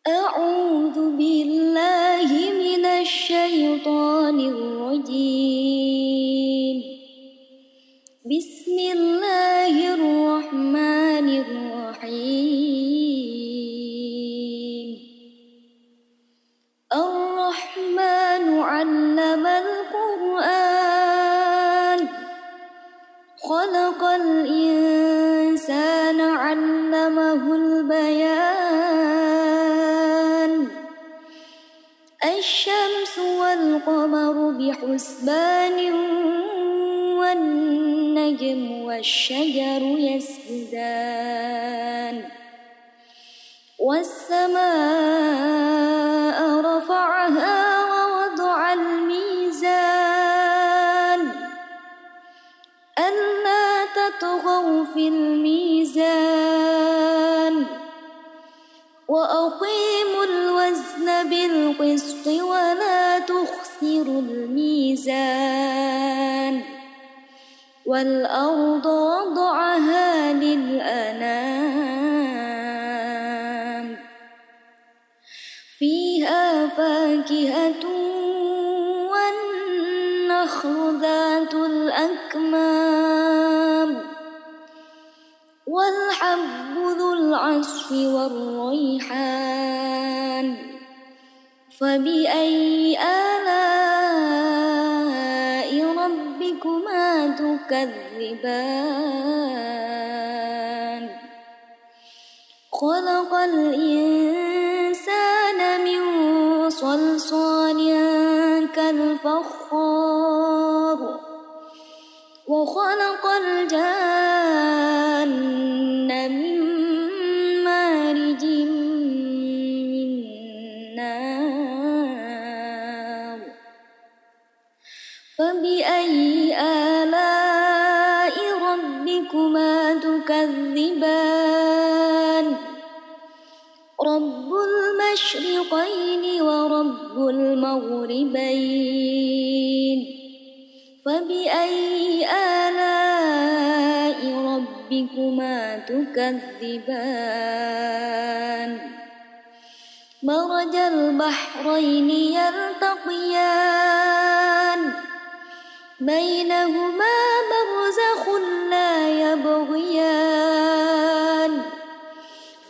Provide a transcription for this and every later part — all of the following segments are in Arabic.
أعوذ بالله من الشيطان الرجيم. بسم الله الرحمن الرحيم. الرحمن علم القرآن، خلق الإنسان علمه البيان. الشمس والقمر بحسبان، والنجم والشجر يسجدان. والسماء رفعها ووضع الميزان، ألا تطغوا في الميزان. وأقيموا الوزن بالقسط ولا تخسروا الميزان. والأرض وضعها للأنام، فيها فاكهة والنخل ذات الأكمام، والحب ذو العصف والريحان. فبأي آلاء ربكما تكذبان؟ خلق الإنسان من صلصال كالفخار، وخلق الجان من مارج من نار. فبأي آلاء ربكما تكذبان؟ رب المشرقين ورب المغربين. فبأي آلاء ربكما تكذبان؟ مرج البحرين يلتقيان، بينهما برزخ لا يبغيان.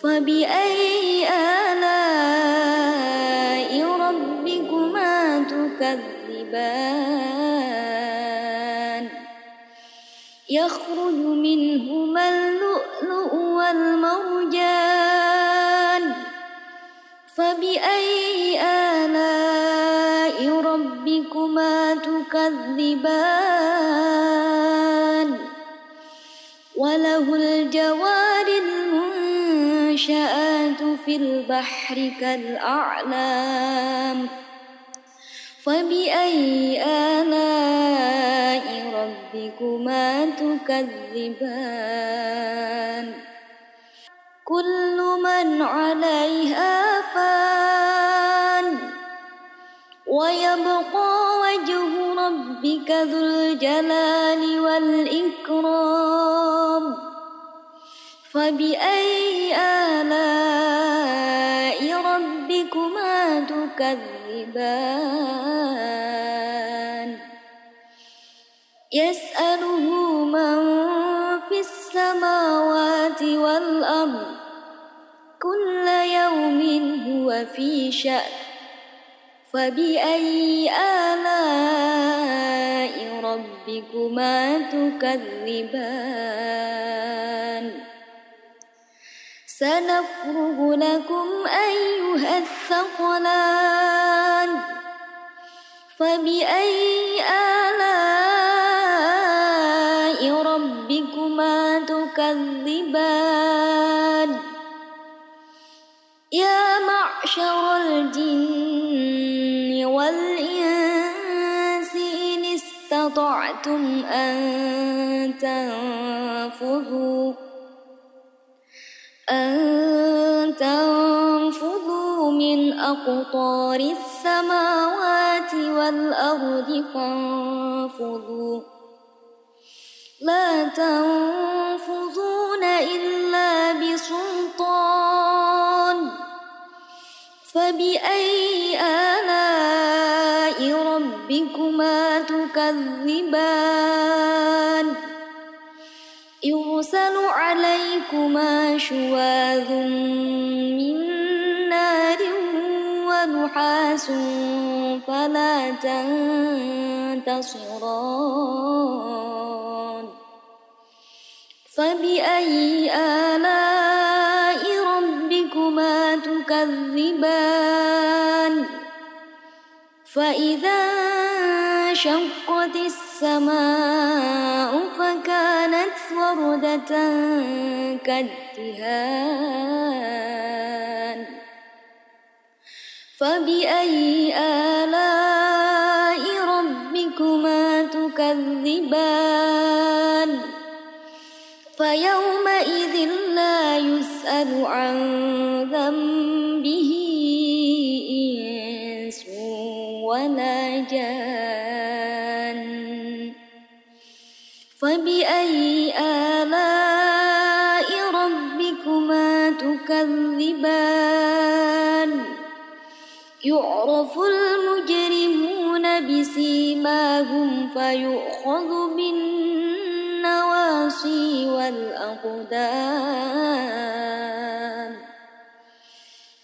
فبأي آلاء ربكما تكذبان؟ يخرج منهما اللؤلؤ والمرجان. فبأي آلاء ربكما تكذبان؟ وله الجوار المنشآت في البحر كالأعلام. فبأي آلاء ربكما تكذبان؟ كل من عليها فان، ويبقى وجه ربك ذو الجلال والإكرام. فبأي آلاء ربكما تكذبان؟ يسأله من في السماوات والأرض، كل يوم هو في شأن. فبأي آلاء ربكما تكذبان؟ سنفرغ لكم أيها الثقلان. فبأي آلاء ربكما تكذبان؟ يا معشر الجن والإنس إن استطعتم أن تنفذوا من أقطار السماوات والأرض فانفذوا، لا تنفذون إلا بسلطان. فبأي آلاء ربكما تكذبان يرسل عليكما شواظ من نار ونحاس فلا تنتصران فبأي آلاء ربكما تكذبان فإذا انشقت السماء فكانت وردة كالدهان فبأي آلاء ربكما تكذبان فيومئذ لا يسأل عن ذنبه إنس ولا جان فبأي آلاء ربكما تكذبان يعرف المجرمون بسيماهم فيؤخذ بالنواصي والأقدام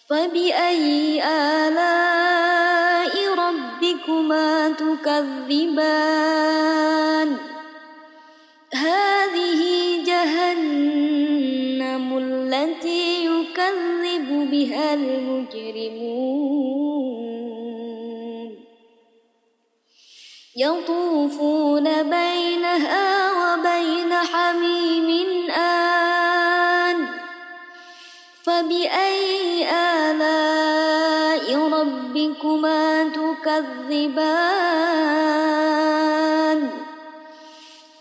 فبأي آلاء ربكما تكذبان هذه جهنم التي يكذب بها المجرمون يطوفون بينها وبين حميم آن فبأي آلاء ربكما تكذبان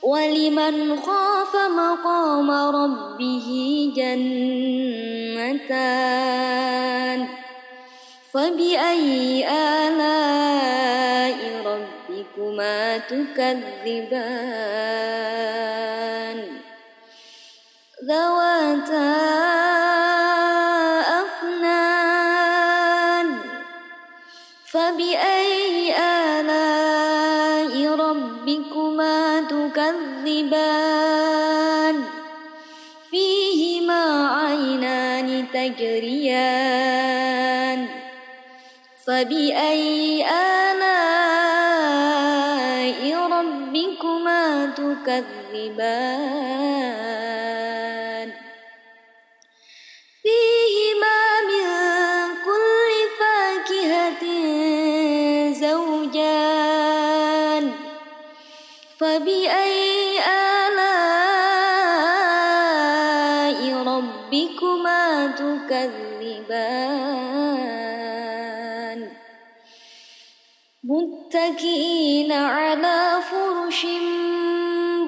ولمن خاف مقام ربه جنتان فبأي آلاء ربكما تكذبان ذواتا أفنان فبأي آلاء ربكما تكذبان فيهما عينان تجريان فبأي آلاء ربكما تكذبان فيهما من كل فاكهة زوجان فبأي آلاء ربكما تكذبان متكئين على فرش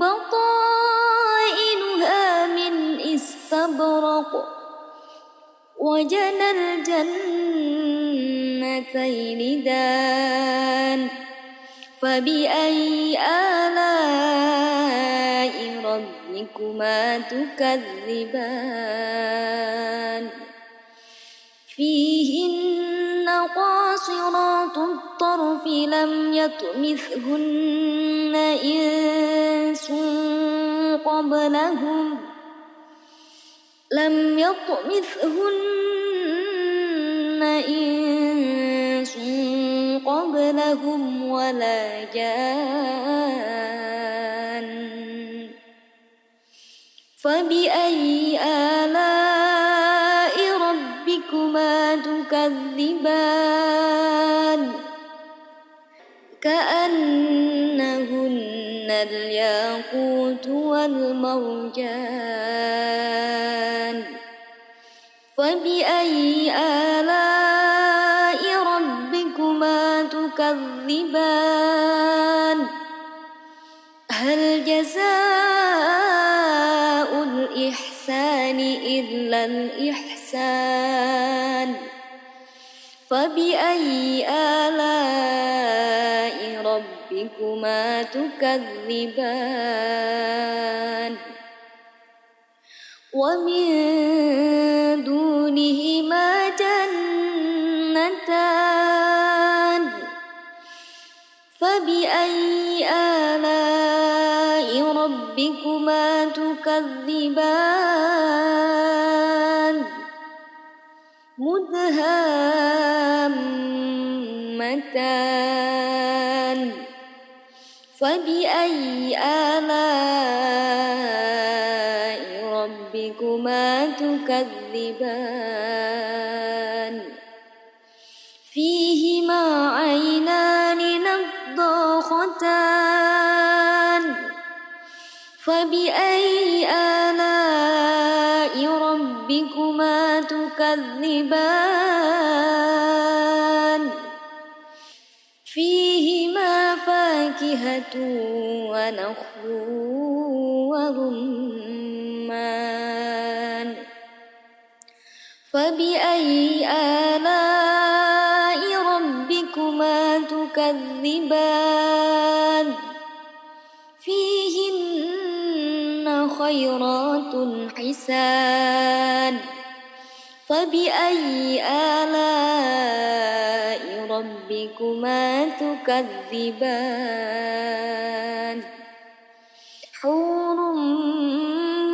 بطائنها من استبرق وجنى الجنتين دان فبأي آلاء ربكما تكذبان فيهن قاصرات الطرف لم يطمثهن إنس قبلهم ولا جان فبأي آلاء ربكما تكذبان كأنهن الياقوت والمرجان فبأي آلاء ربكما تكذبان هل جزاء الإحسان إلا الإحسان فبأي آلاء ربكما تكذبان ومن دونهما جنتان فبأي آلاء ربكما تكذبان مدهامتان فبأي آلاء ربكما تكذبان فيهما عينان نضاختان فبأي آلاء ربكما تكذبان فيهما فاكهة ونخل ورمان فبأي آلاء ربكما تكذبان فيهن خيرات حسان فبأي آلاء ربكما تكذبان حور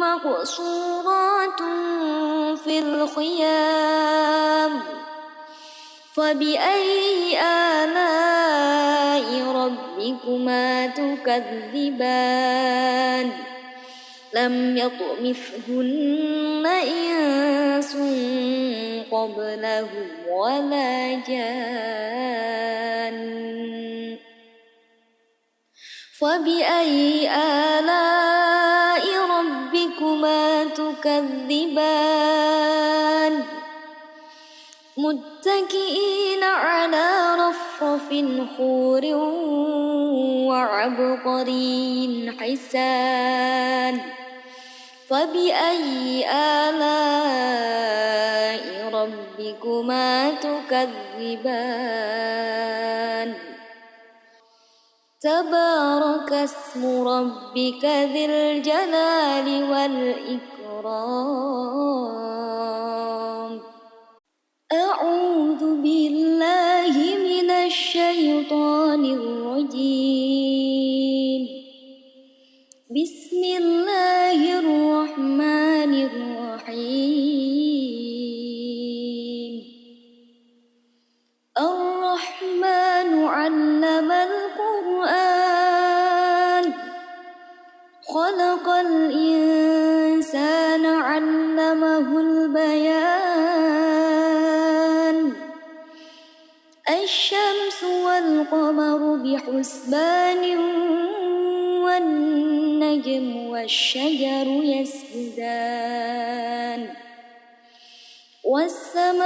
مقصورات في الخيام فبأي آلاء ربكما تكذبان لم يطمثهن إنس قبلهم ولا جان فبأي آلاء ربكما تكذبان متكئين على رفرف خور وعبقري حسان فبأي آلاء ربكما تكذبان تبارك اسم ربك ذي الجلال والإكرام أعوذ بالله من الشيطان الرجيم بسم الله الرحمن الرحيم الرحمن علم القرآن خلق الإنسان علمه البيان الشمس والقمر بحسبان والنجم والشجر يسجدان والسماء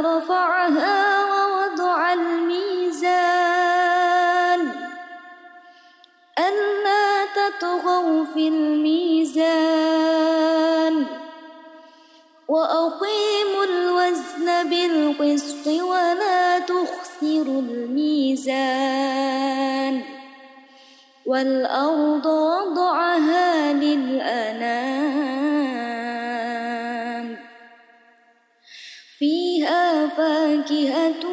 رفعها ووضع الميزان ألا تطغوا في الميزان وأقيموا الوزن بالقسط ولا تخسروا الميزان والأرض وضعها للأنام فيها فاكهة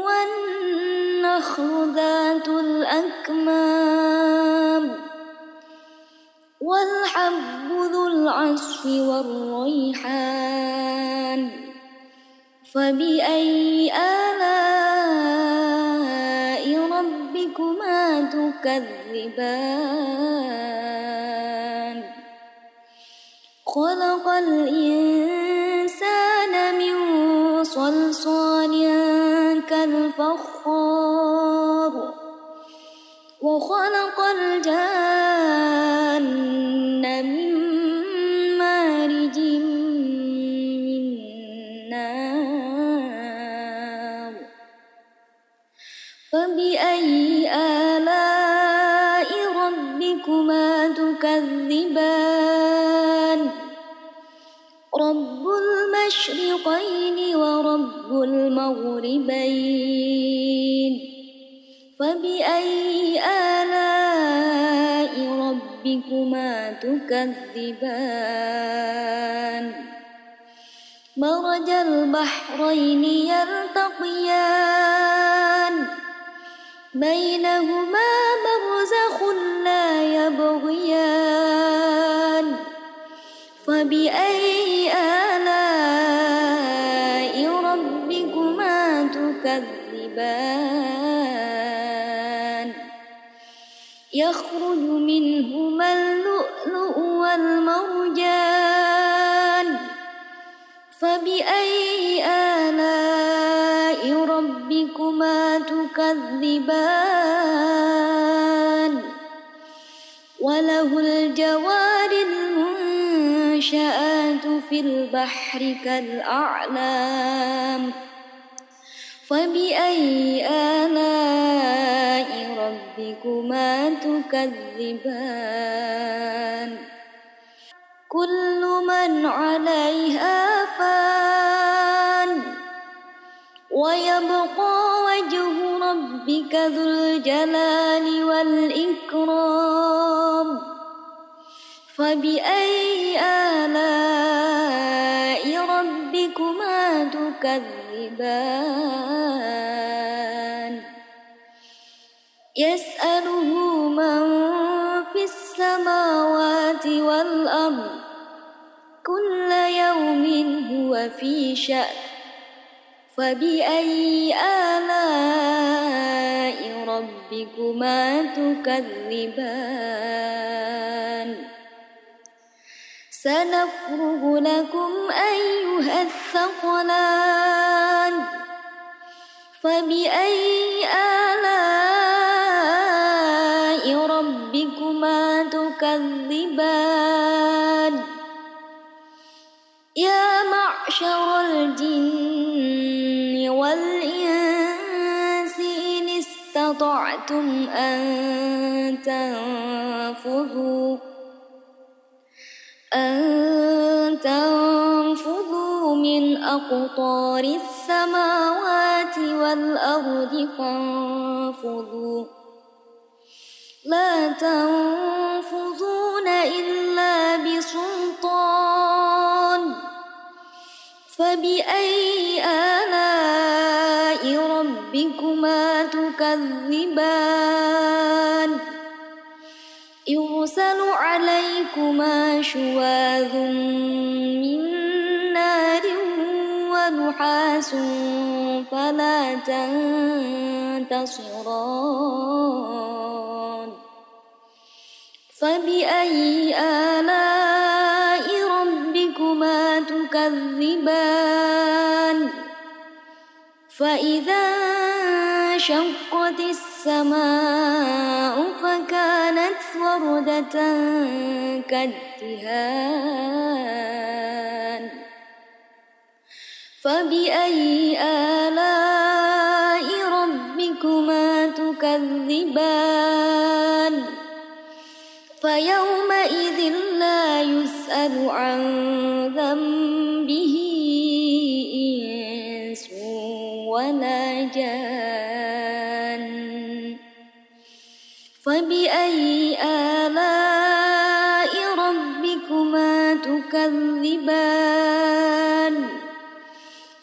والنخل ذات الأكمام والحب ذو العصف والريحان فبأي آلاء ربكما تكذبان خلق الإنسان من صلصال كالفخار وخلق الجان من مارج من نار فبأي آلاء ربكما تكذبان رب المشرقين ورب المغربين فبأي آلاء ربكما تكذبان مرج البحرين يلتقيان بينهما برزخ لا يبغيان فبأي آلاء ربكما تكذبان يخرج منهما اللؤلؤ والمرجان فبأي آلاء ربكما تكذبان وله الجوار المنشآت في البحر كالأعلام فبأي آلاء ربكما تكذبان كل من عليها فان ويبقى وجه ربك ذو الجلال والإكرام فبأي آلاء ربكما تكذبان يسأله من في السماوات والأرض كل يوم هو في شأن فبأي آلاء ربكما تكذبان سنفرغ لكم أيها الثقلان فبأي آلاء ربكما تكذبان يا معشر الجن والإنس إن استطعتم أن تنفذوا من أقطار السماوات والأرض فانفذوا لا تنفذون إلا بسلطان فبأي آلاء ربكما تكذبان يرسل عليكما شواظ من نار ونحاس فلا تنتصران فبأي آلاء ربكما تكذبان فإذا انشقت السماء فكانت وردة كالدهان فبأي آلاء ربكما تكذبان فيومئذ لا يسأل عن ذنبه إنس ولا جان فبأي آلاء ربكما تكذبان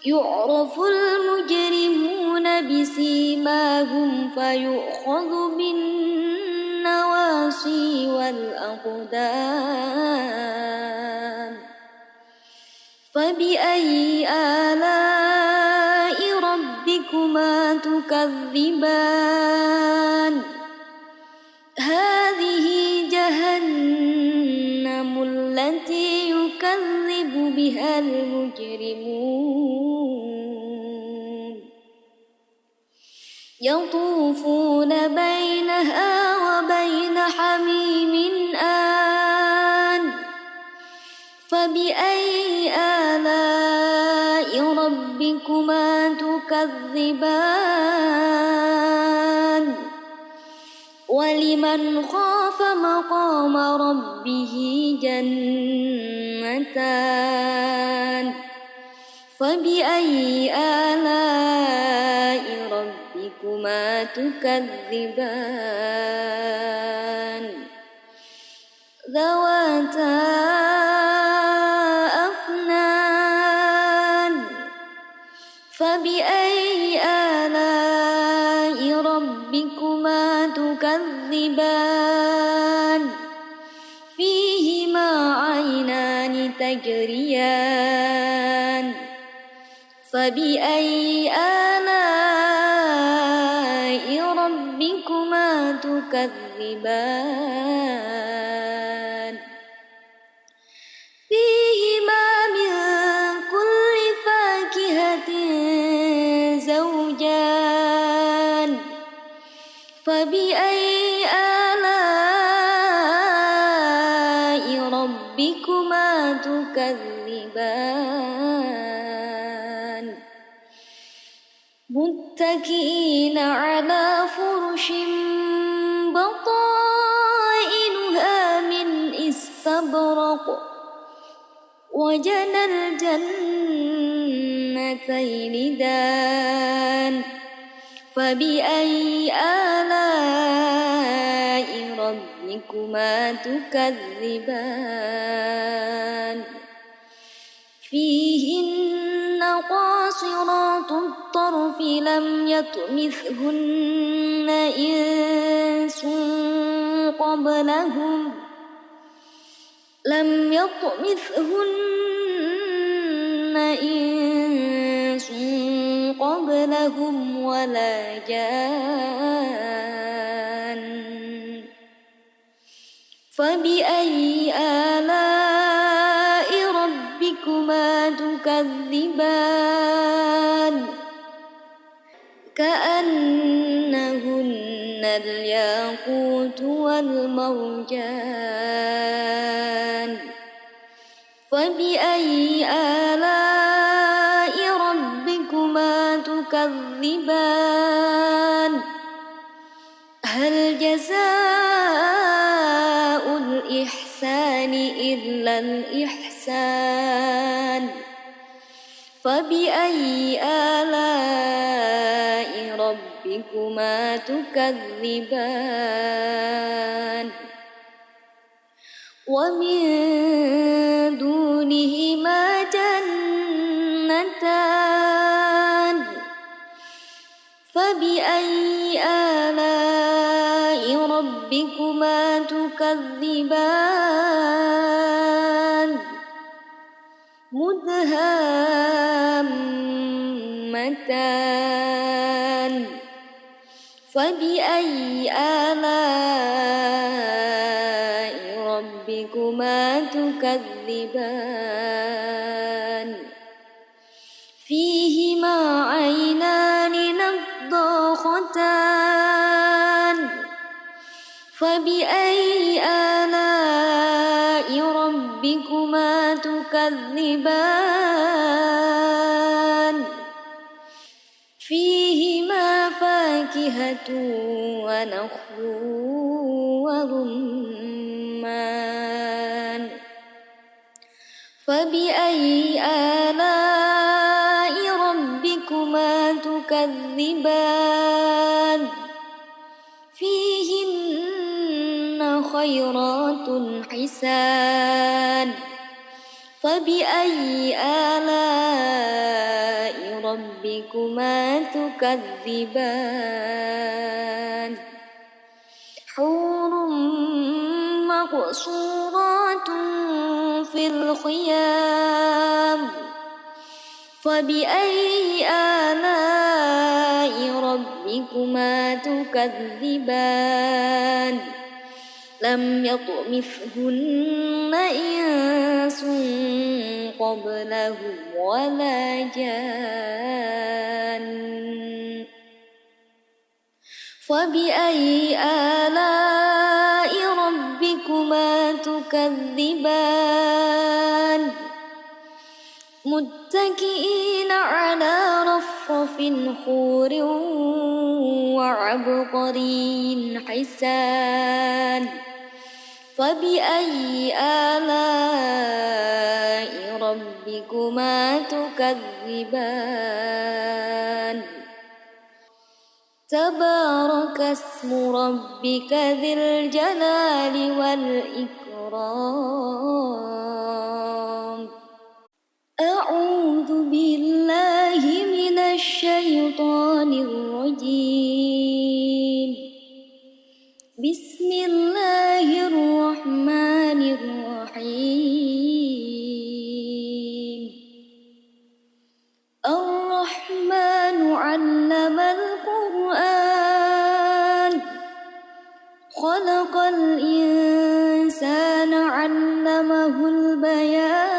يعرف المجرمون بسيماهم فيؤخذ بالنواصي والأقدام فبأي آلاء ربكما تكذبان هذه جهنم التي يكذب بها المجرمون يطوفون بينها وبين حميم آن فبأي آلاء ربكما تكذبان ولمن خاف مقام ربه جنتان فبأي آلاء ربكما تكذبان ذواتا أفنان فبأي آلاء ربكما تكذبان فيهما عينان تجريان فبأي آلاء ربكما تكذبان فيهما من كل فاكهة زوجان فبأي آلاء ربكما تكذبان متكئين على فرش بطائنها من استبرق وجنى الجنتين دان فبأي آلاء ربكما تكذبان فيهن قاصرات الطرف لم يطمثهن إنس قبلهم ولا جان فبأي آلاء ربكما تكذبان كأنهن الياقوت والمرجان فبأي آلاء ربكما تكذبان هل جزاء الإحسان إلا الإحسان فبأي آلاء ربكما تكذبان ومن دونهما جنتان فبأي آلاء ربكما تكذبان مدهامتان فبأي آلاء ربكما تكذبان فيهما عينان نضاختان فبأي آلاء ربكما تكذبان فيهما فاكهة ونخل ورمان فبأي آلاء ربكما تكذبان فيهن خيرات حسان فبأي آلاء ربكما تكذبان حور مقصورات في الخيام فبأي آلاء ربكما تكذبان لم يطمثهن إنس قبلهم ولا جان فبأي آلاء ربكما تكذبان متكئين على رفرف خور وعبقري حسان فبأي آلاء ربكما تكذبان تبارك اسم ربك ذي الجلال والإكرام أعوذ بالله من الشيطان الرجيم بسم الله الرحمن الرحيم الرحمن علم القرآن خلق الإنسان علمه البيان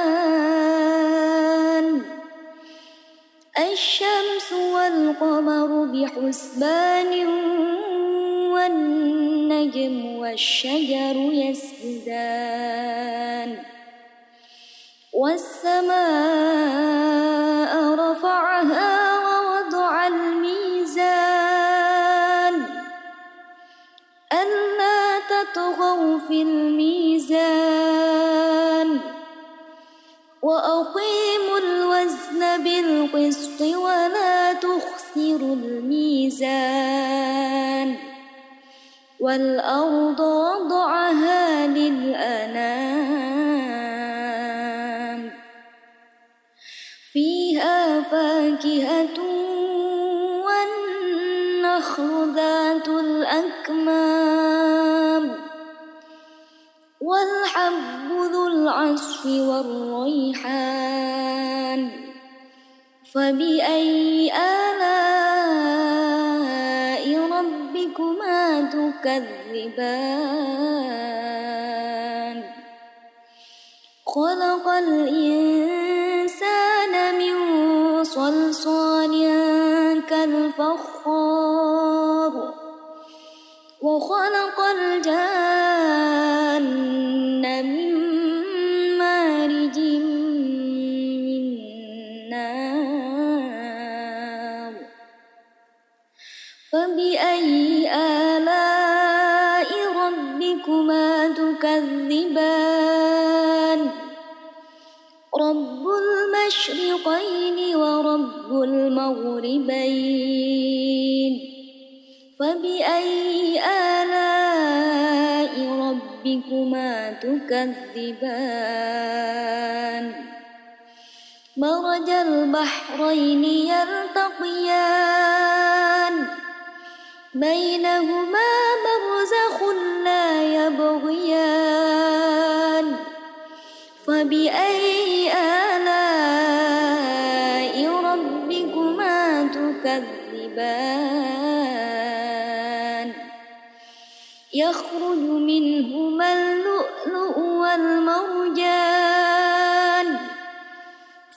الشمس والقمر بحسبان والنجم والشجر يسجدان والسماء رفعها ووضع الميزان ألا تطغوا في الميزان وأقيموا الوزن بالقسط ولا تخسروا الميزان والأرض وضعها للأنام فيها فاكهة والنخل ذات الأكمام والحب ذو العصف والريحان فبأي آلاء ربكما تكذبان خلق الإنسان من صلصال كالفخار وخلق الجان من مارج من نار فبأي آلاء ربكما تكذبان رب المشرقين ورب المغربين فبأي آلاء ربكما تكذبان مرج البحرين يلتقيان بينهما برزخ لا يبغيان فبأي آلاء ربكما تكذبان يخرج منهما اللؤلؤ والمرجان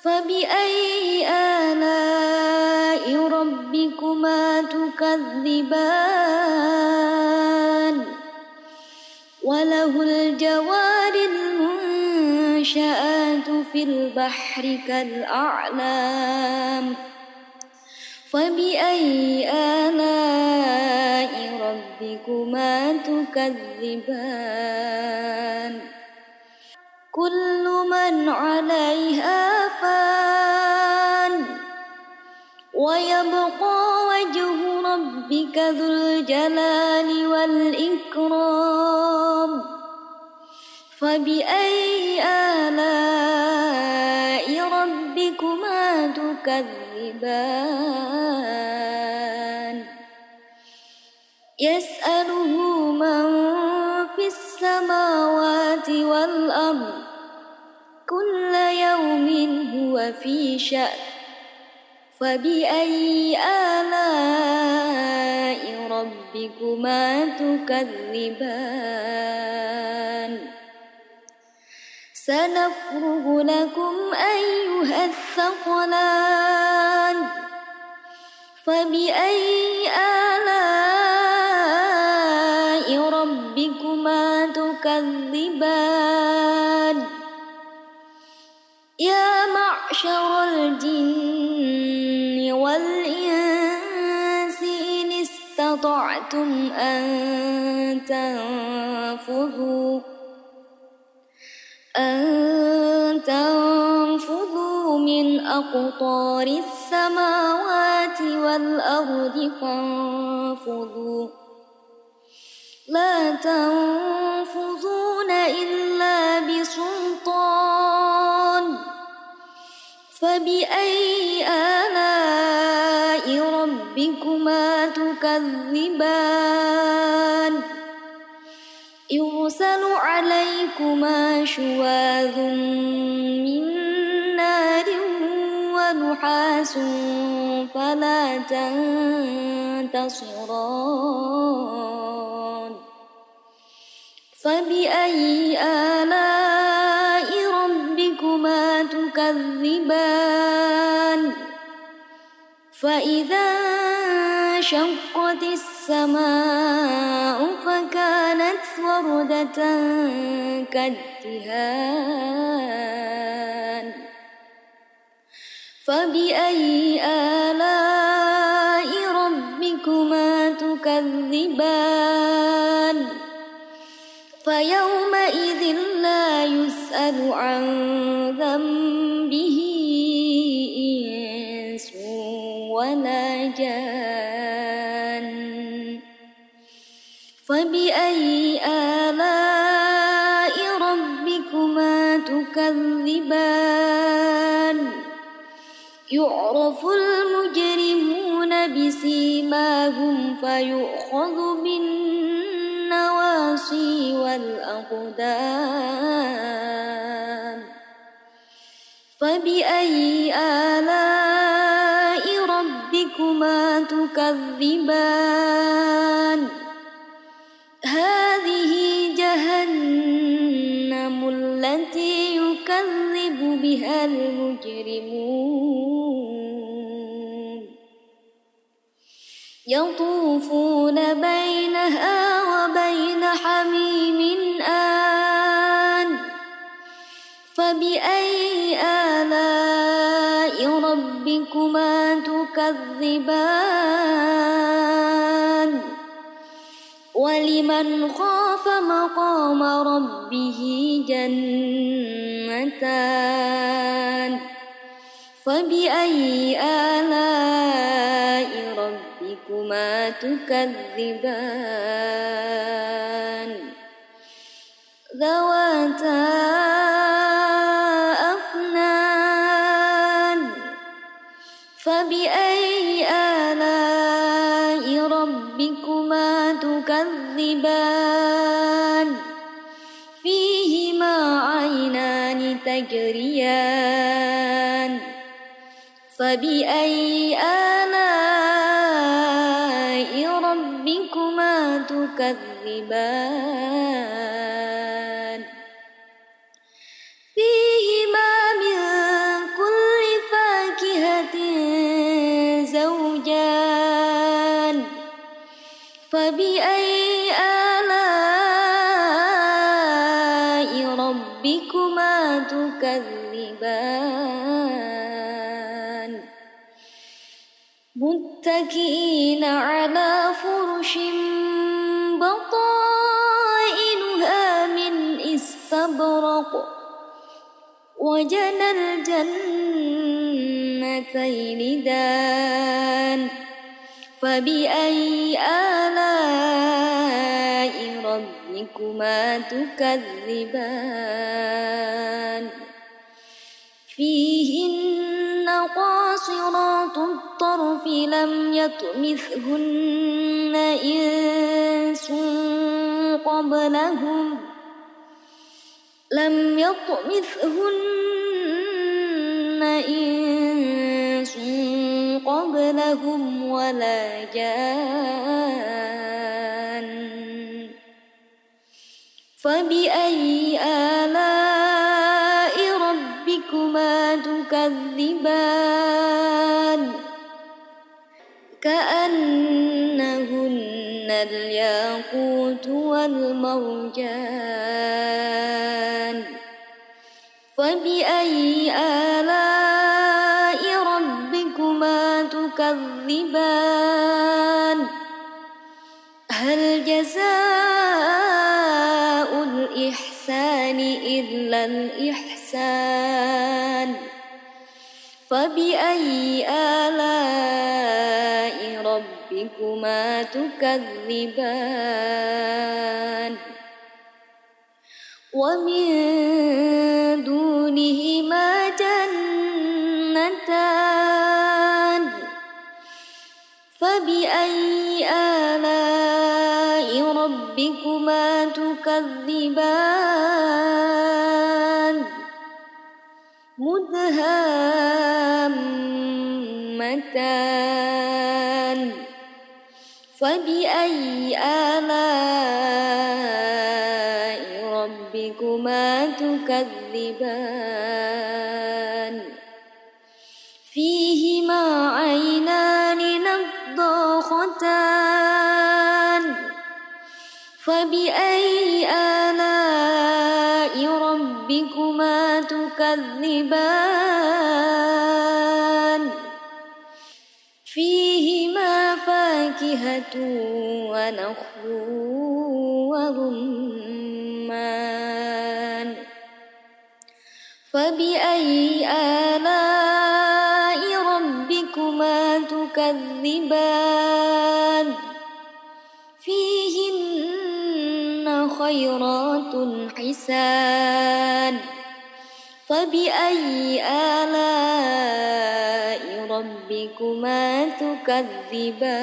فبأي آلاء ربكما تكذبان وله الجوار المنشآت في البحر كالأعلام فبأي آلاء ربكما تكذبان كل من عليها فان ويبقى وجه ربك ذو الجلال والإكرام فبأي آلاء ربكما تكذبان يسأله من في السماوات والأرض كل يوم هو في شأن فبأي آلاء ربكما تكذبان سنفرغ لكم أيها الثقلان فبأي آلاء ربكما تكذبان يا معشر الجن والإنس إن استطعتم أن تنفذوا من أقطار السماوات والأرض فانفذوا لا تنفذون إلا بسلطان فبأي آلاء ربكما تكذبان لكما شواذ من نار ونحاس فلا تنتصران فبأي آلاء ربكما تكذبان فإذا انشقت السماء فكانت وردة كالدهان فبأي آلاء ربكما تكذبان فيومئذ لا يسأل عن ذنبه إنس ولا جان فبأي آلاء ربكما تكذبان يعرف المجرمون بسيماهم فيؤخذ بالنواصي والأقدام فبأي آلاء ربكما تكذبان هذه جهنم التي يكذب بها المجرمون يطوفون بينها وبين حميم آن فبأي آلاء ربكما تكذبان ولمن خاف مقام ربه جنتان فبأي آلاء ربكما تكذبان ذواتا أفنان فبأي آلاء ربكما تكذبان فيهما عينان تجريان فبأي آلاء ربكما تكذبان فيهما من كل فاكهة زوجان فبأي آلاء ربكما تكذبان متكئين على فرش بطائنها من استبرق وجنى الجنتين دان فبأي آلاء ربكما تكذبان فيهن قاصرات الطرف لم يطمثهن إنس قبلهم ولا جان فبأي آلاء ربكما تكذبان كأنهن الياقوت والمرجان فبأي آلاء ربكما تكذبان هل جزاء الإحسان إلا الإحسان فبأي آلاء ربكما تكذبان ومن دونهما جنتان فبأي آلاء ربكما ربكما تكذبان مدهامتان فبأي آلاء ربكما تكذبان فيهما عينان نضاختان فبأي آلاء ربكما تكذبان فيهما فاكهة ونخل ورمان فبأي آلاء ربكما تكذبان فيهن خيرات حسان فبأي آلاء ربكما تكذبان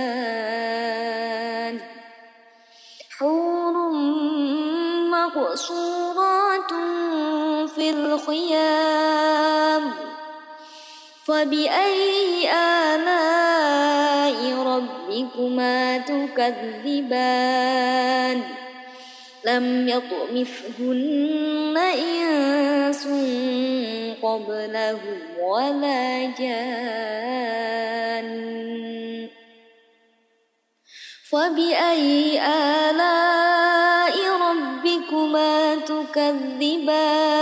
حور مقصورات في الخيام فبأي آلاء ربكما تكذبان لم يطمثهن إنس قبلهم ولا جان فبأي آلاء ربكما تكذبان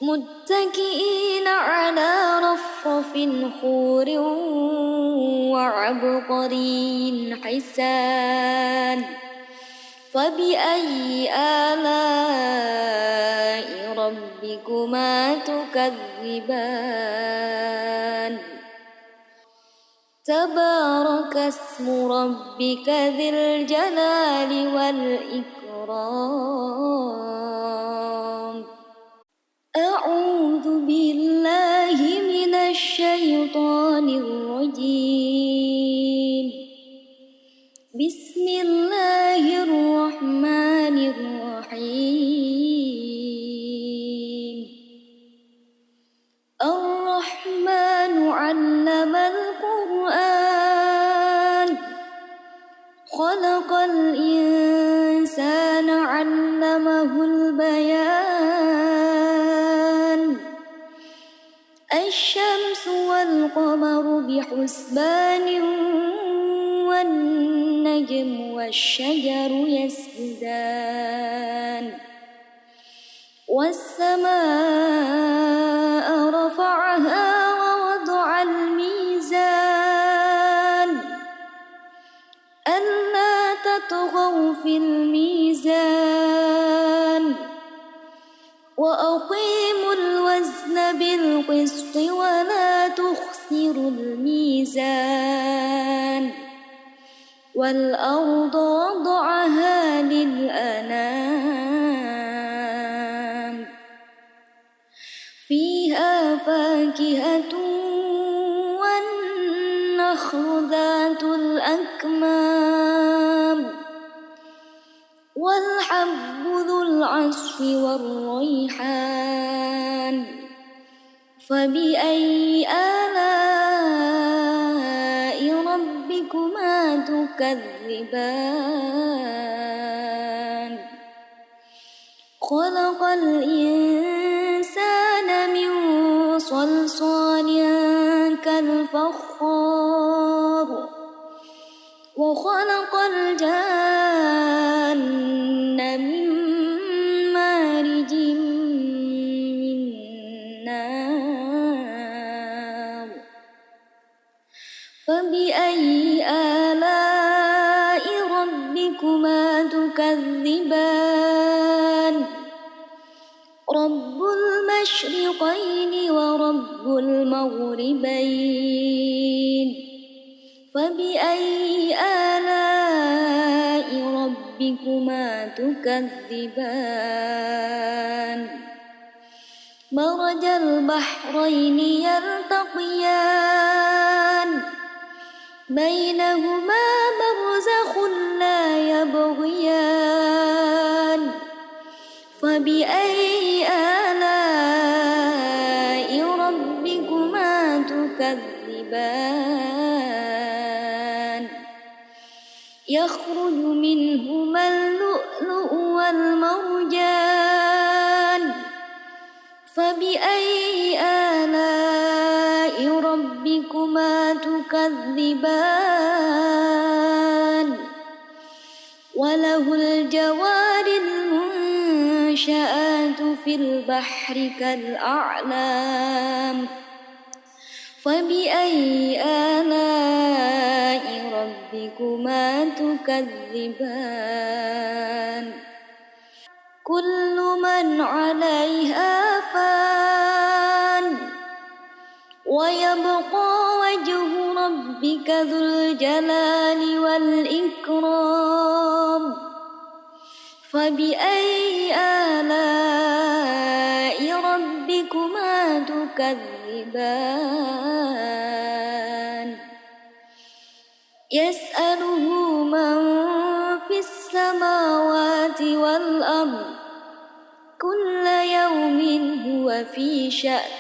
متكئين على رفرف خور وعبقري حسان فبأي آلاء ربكما تكذبان تبارك اسم ربك ذي الجلال والإكرام أعوذ بالله من الشيطان الرجيم بسم الله الرحمن الرحيم الرحمن علم القرآن خلق الإنسان علمه البيان الشمس والقمر بحسبان والنجم والشجر يسجدان والسماء رفعها ووضع الميزان ألا تطغوا في الميزان وأقيموا الوزن بالقسط ولا تخسروا الميزان والأرض وضعها للأنام فيها فاكهة والنخل ذات الأكمام والحب ذو العصف والريحان فبأي آلاء ربكما تكذبان خلق الإنسان من صلصال كالفخار وخلق الجان من مارج من نار فبأي آلاء ربكما تكذبان رب المشرقين ورب المغربين فبأي آلاء ربكما تكذبان مرج البحرين يلتقيان بينهما برزخ لا تكذبان يخرج منهما اللؤلؤ والمرجان فبأي آلاء ربكما تكذبان وله الجوار المنشآت في البحر كالأعلام فبأي آلاء ربكما تكذبان كل من عليها فان ويبقى وجه ربك ذو الجلال والإكرام فبأي آلاء ربكما تكذبان يسأله من في السماوات والأرض كل يوم هو في شأن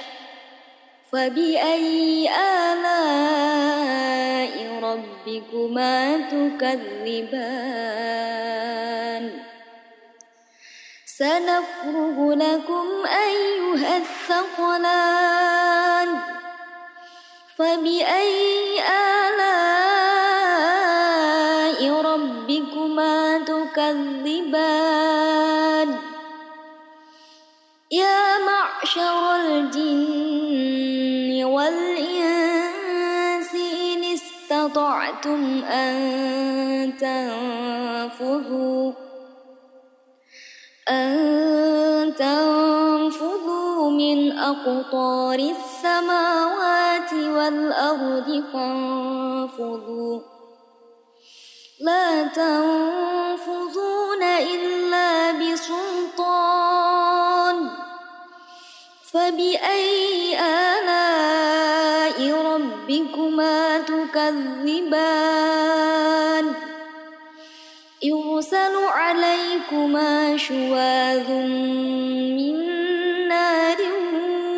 فبأي آلاء ربكما تكذبان سنفرغ لكم أيها الثقلان فبأي آلاء ربكما تكذبان يا معشر الجن والإنس إن استطعتم أن تنفذوا من أقطار السماوات والأرض فانفذوا لا تنفذون إلا بسلطان فبأي آلاء ربكما تكذبان يرسل عليكما شواظ من نار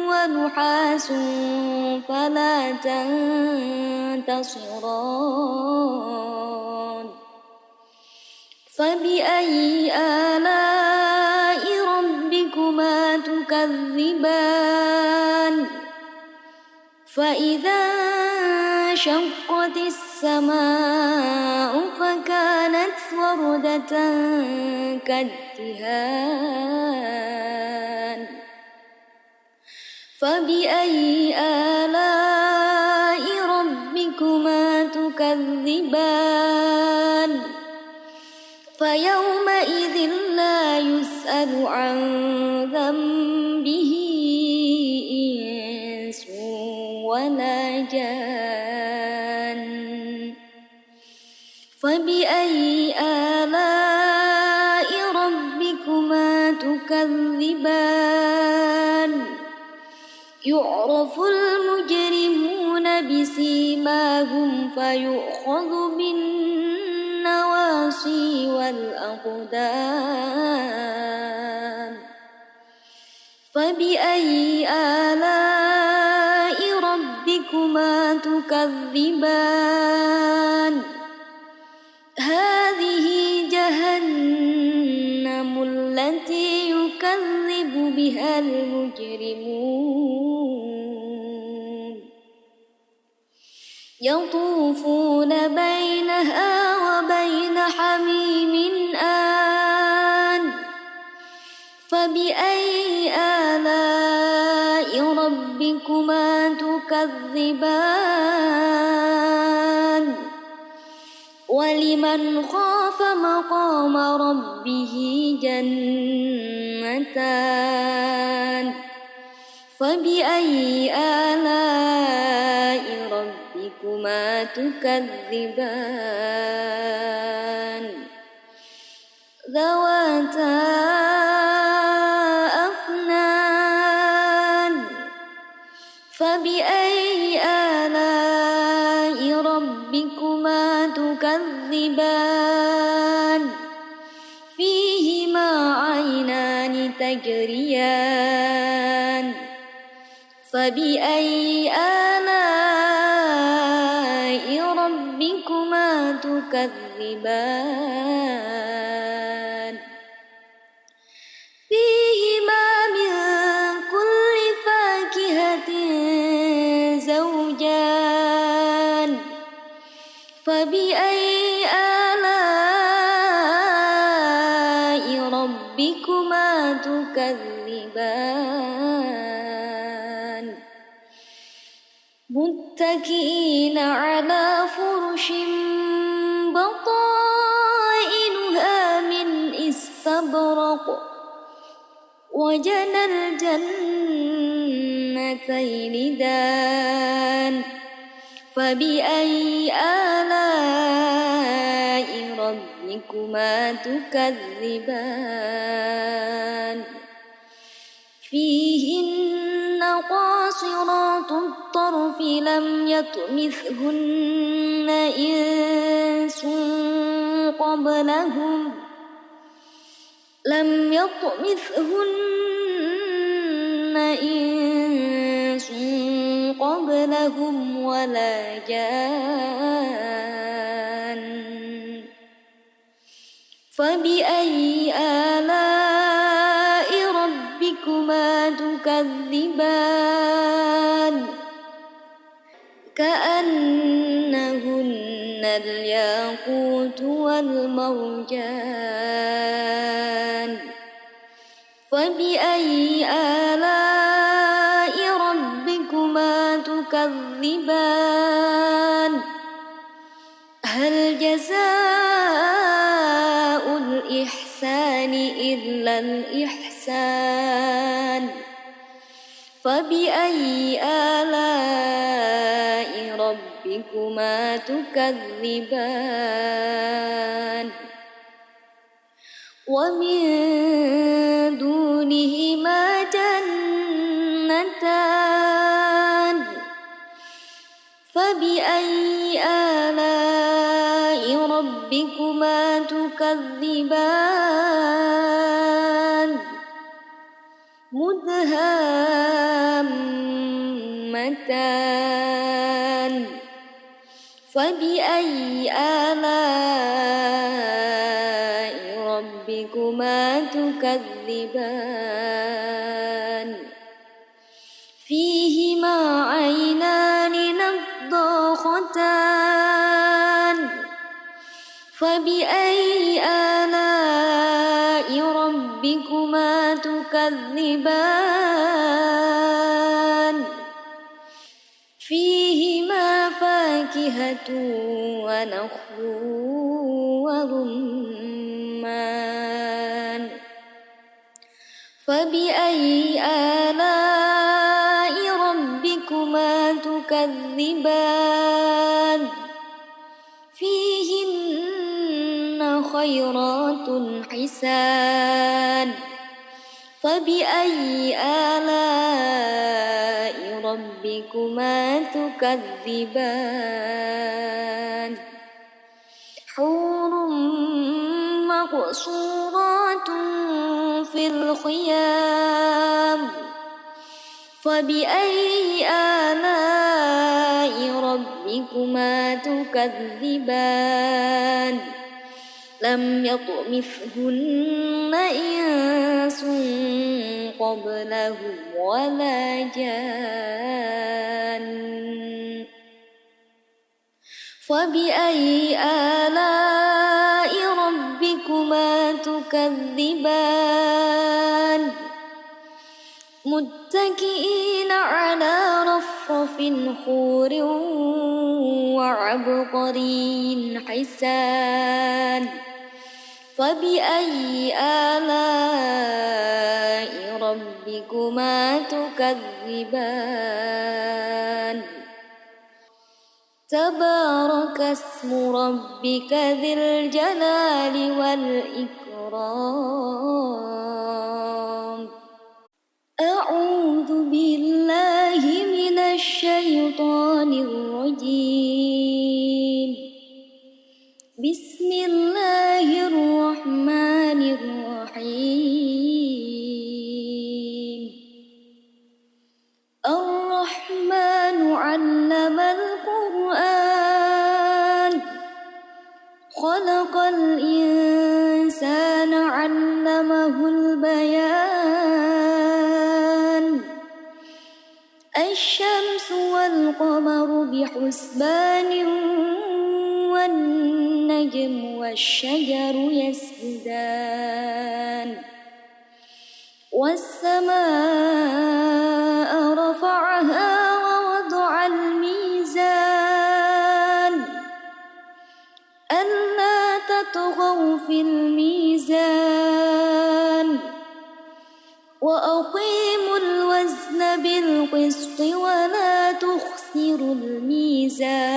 ونحاس فلا تنتصران فبأي آلاء ربكما تكذبان فإذا انشقت السماء فكانت وردة كالدهان فبأي آلاء ربكما تكذبان فيومئذ لا يسأل عن ذنبه إنس ولا جان فبأي آلاء ربكما تكذبان يعرف المجرمون بسيماهم فيؤخذ بالنواصي والأقدام فبأي آلاء ربكما تكذبان هذه جهنم التي يكذب بها المجرمون يطوفون بينها وبين حميم آن فبأي آلاء ربكما تكذبان ولمن خاف مقام ربه جنتان فبأي آلاء ربكما تكذبان ذواتا أفنان فبأي آلاء ربكما تكذبان فيهما عينان تجريان فبأي آلاء تكذبان فيهما من كل فاكهة زوجان فبأي آلاء ربكما تكذبان متكئين على فرش بطائنها من استبرق وجنى الجنتين دان فبأي آلاء ربكما تكذبان فيهن قاصرات الطرف لم يطمثهن إنس قبلهم ولا جان فبأي آلاء ربكما تكذبان كأنهن الياقوت والمرجان فبأي آلاء ربكما تكذبان هل جزاء الإحسان إلا الإحسان فبأي آلاء ربكما تكذبان ومن دونهما جنتان فبأي آلاء ربكما تكذبان مدهامتان فبأي آلاء ربكما تكذبان فيهما عينان نضاختان فبأي آلاء ربكما تكذبان فيهما فاكهة ونخل ورمان فبأي آلاء ربكما تكذبان فيهن خيرات حسان فبأي آلاء ربكما تكذبان حور مقصورات في الخيام فبأي آلاء ربكما تكذبان لم يطمثهن إنس قبلهم ولا جان فبأي آلاء ربكما تكذبان متكئين على رفرف خور وعبقري حسان فبأي آلاء ربكما تكذبان تبارك اسم ربك ذي الجلال والإكرام أعوذ بالله من الشيطان الرجيم بسم الله الرحمن الرحيم الرحمن علم القرآن خلق الإنسان علمه البيان الشمس والقمر بحسبان والنجم والشجر يسجدان والسماء رفعها ووضع الميزان ألا تطغوا في الميزان وأقيموا الوزن بالقسط ولا تخسروا الميزان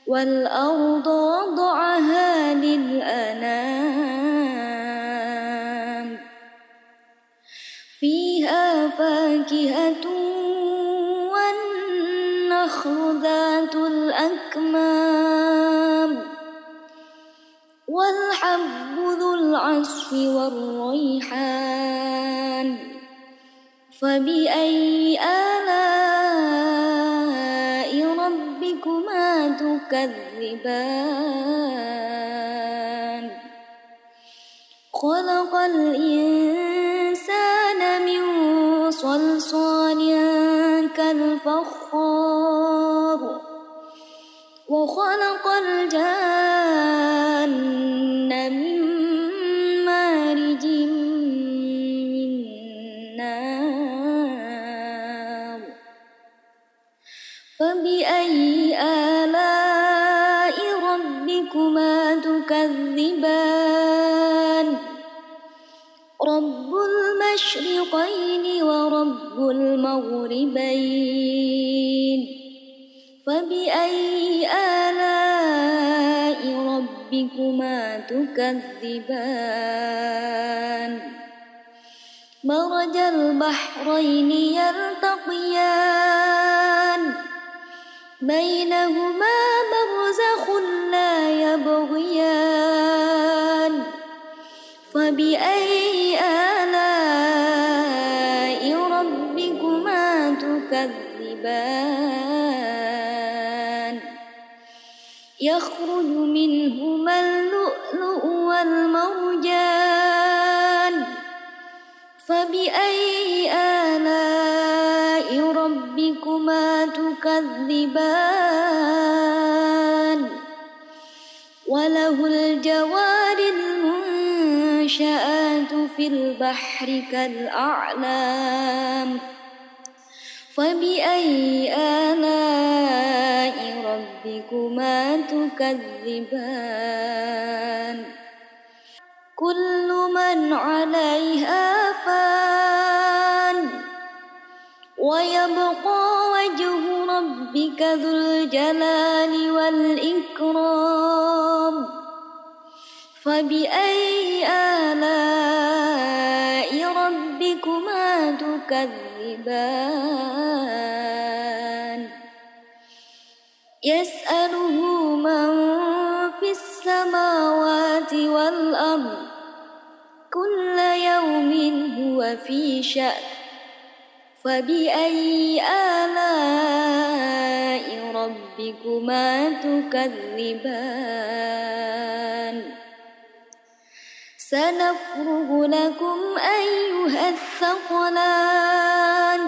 والأرض وضعها للأنام فيها فاكهة والنخل ذات الأكمام والحب ذو العصف والريحان فبأي آلاء ربكما تكذبان خلق الإنسان من صلصال كالفخار وخلق الجان من مارج من نار فبأي آلاء ربكما تكذبان رب المشرقين ورب المغربين فبأي آلاء ربكما تكذبان مرج البحرين يلتقيان بينهما برزخ لا يبغيان فبأي آلاء ربكما تكذبان يخرج منهما اللؤلؤ والمرجان فبأي آلاء ربكما تكذبان وله الجوار المنشآت في البحر كالأعلام فبأي آلاء ربكما تكذبان كل من عليها فان ويبقى وجه ربك ذو الجلال والإكرام فبأي آلاء ربكما تكذبان يسأله من في السماوات والأرض كل يوم هو في شأن فبأي آلاء ربكما تكذبان سنفرغ لكم أيها الثقلان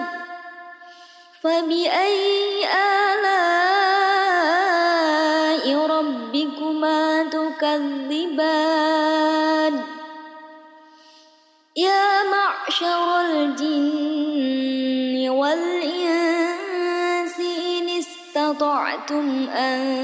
فبأي آلاء ربكما تكذبان يا معشر الجن والإنس إن استطعتم أن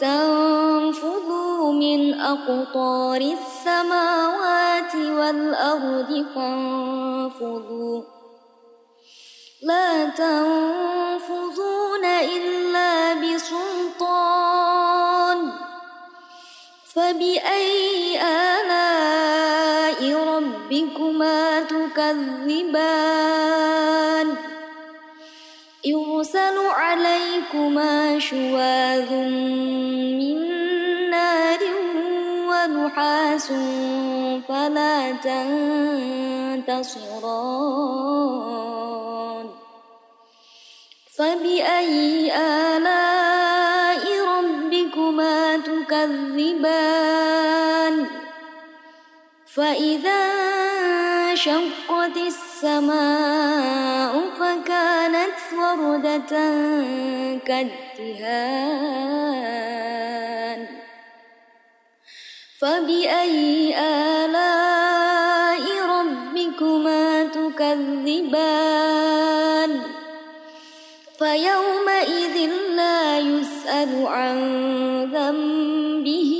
تنفذوا من أقطار السماوات والأرض فانفذوا لا تنفذون إلا بسلطان فبأي آلاء ربكما تكذبان يرسل عليكما شواظ من نار ونحاس فلا تنتصران فبأي آلاء ربكما تكذبان فإذا انشقت السماء فكانت وردة كالدهان فبأي آلاء ربكما تكذبان فيومئذ لا يسأل عن ذنبه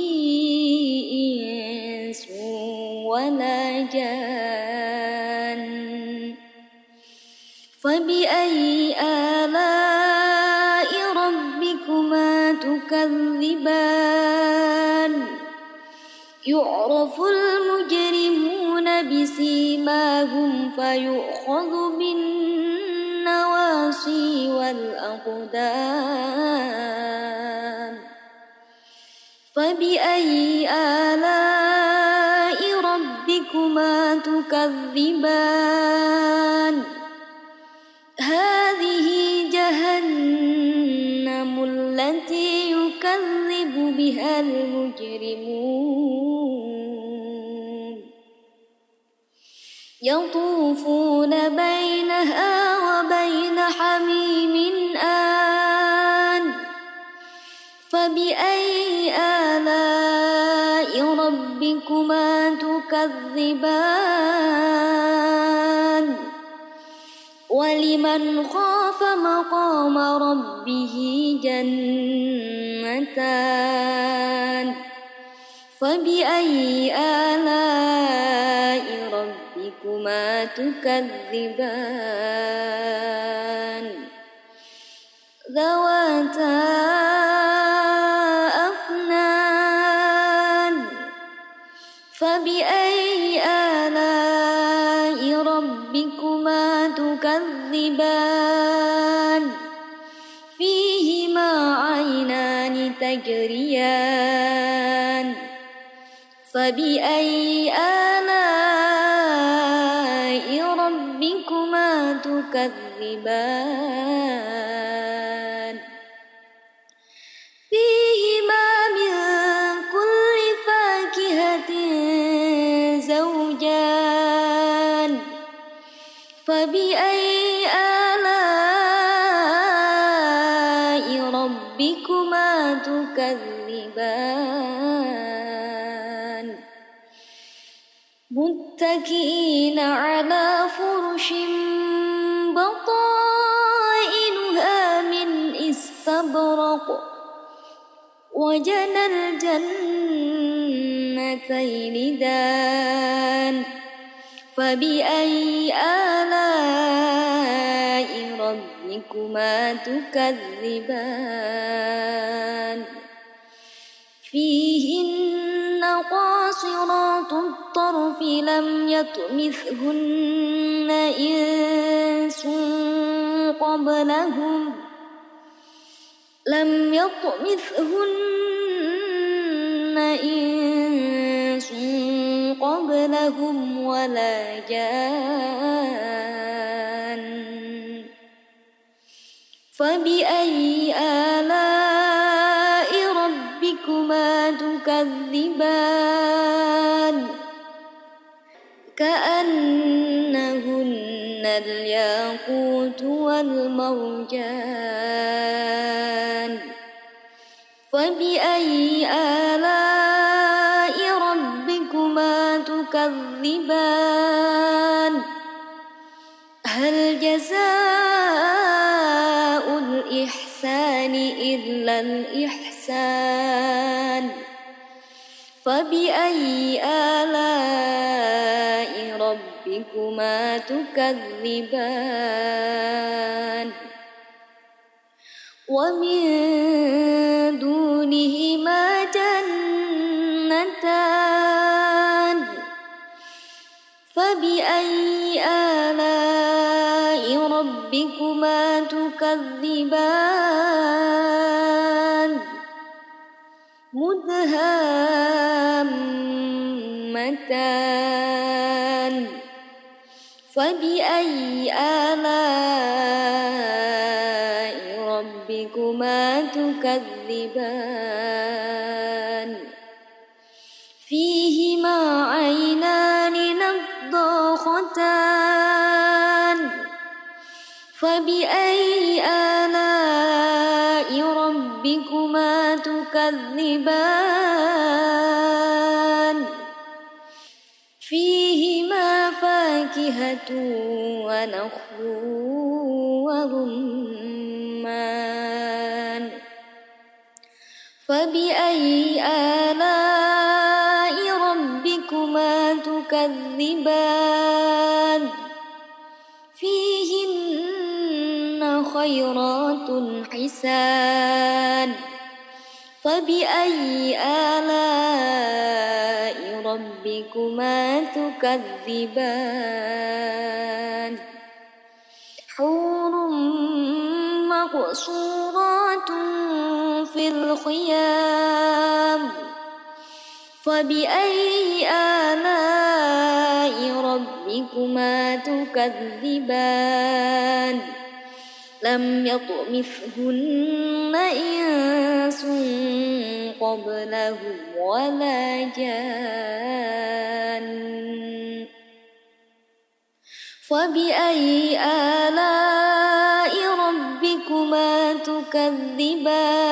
إنس ولا جان فبأي آلاء ربكما تكذبان يعرف المجرمون بسيماهم فيؤخذ بالنواصي والأقدام فبأي آلاء ربكما تكذبان هذه جهنم التي يكذب بها المجرمون يطوفون بينها وبين حميم آن فبأي آلاء ربكما تكذبان ولمن خاف مقام ربه جنتان فبأي آلاء ربكما تكذبان ذواتا أفنان فبأي آلاء ربكما تكذبان فيهما عينان تجريان فبأي آلاء ربكما تكذبان فيهما من كل فاكهة زوجان فبأي آلاء ربكما تكذبان متكئين على فرش بطائنها من استبرق وجنى الجنتين دان فبأي آلاء ربكما تكذبان فيهن قاصرات الطرف لم يطمثهن إنس قبلهم ولا جان فبأي آلاء ربكما تكذبان كأنهن الياقوت والمرجان فبأي آلاء ربكما تكذبان هل جزاء الإحسان إلا الإحسان فبأي آلاء ربكما تكذبان ومن دونهما جنتان فبأي آلاء ربكما تكذبان مدهامتان فبأي آلاء تكذبان فيهما عينان نضاختان فبأي آلاء ربكما تكذبان فيهما فاكهة ونخل ورمان فبأي آلاء ربكما تكذبان فيهن خيرات حسان فبأي آلاء ربكما تكذبان حور مقصورات في الخيام فبأي آلاء ربكما تكذبان لم يطمثهن إنس قبلهم ولا جان فبأي آلاء ربكما تكذبان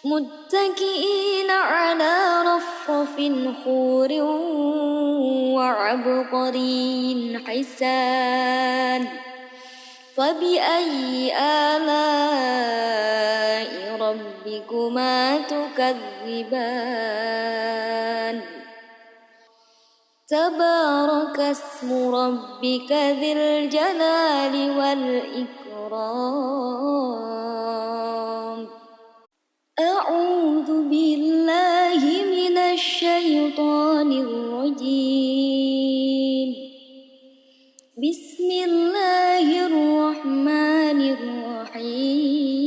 متكئين على رفرف خور وعبقري حسان فبأي آلاء ربكما تكذبان تبارك اسم ربك ذي الجلال والإكرام أعوذ بالله من الشيطان الرجيم بسم الله الرحمن الرحيم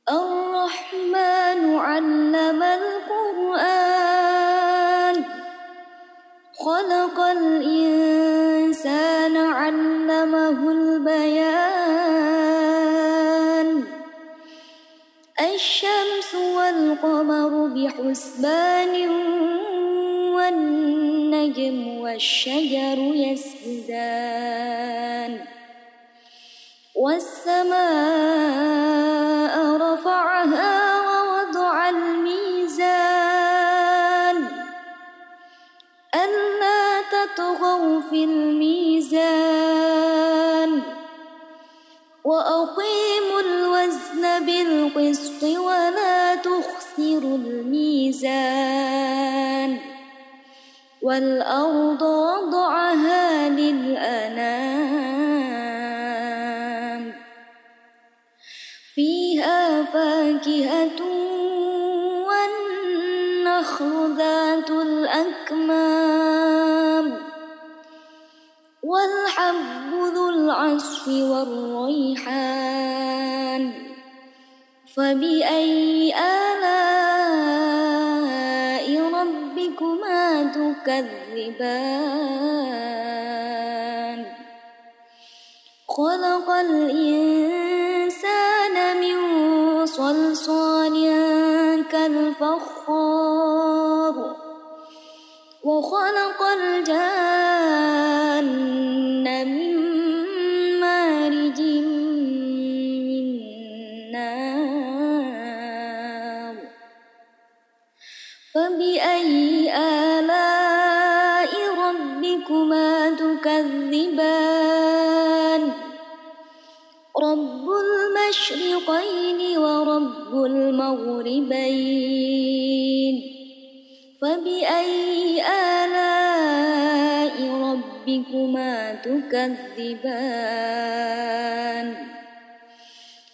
الرحمن علم القرآن خلق الإنسان علمه البيان الشمس والقمر بحسبان والنجم والشجر يسجدان والسماء رفعها ووضع الميزان ألا تطغوا في الميزان وأقيموا الوزن بالقسط ولا تخسروا الميزان والأرض وضعها للأنام فيها فاكهة والنخل ذات الأكمام والحب ذو العصف والريحان فبأي آلاء ربكما تكذبان خلق الإنسان من صلصال كالفخار وخلق الجان من مارج من نار فبأي آلاء ربكما تكذبان رب المشرقين ورب المغربين فبأي آلاء ربكما تكذبان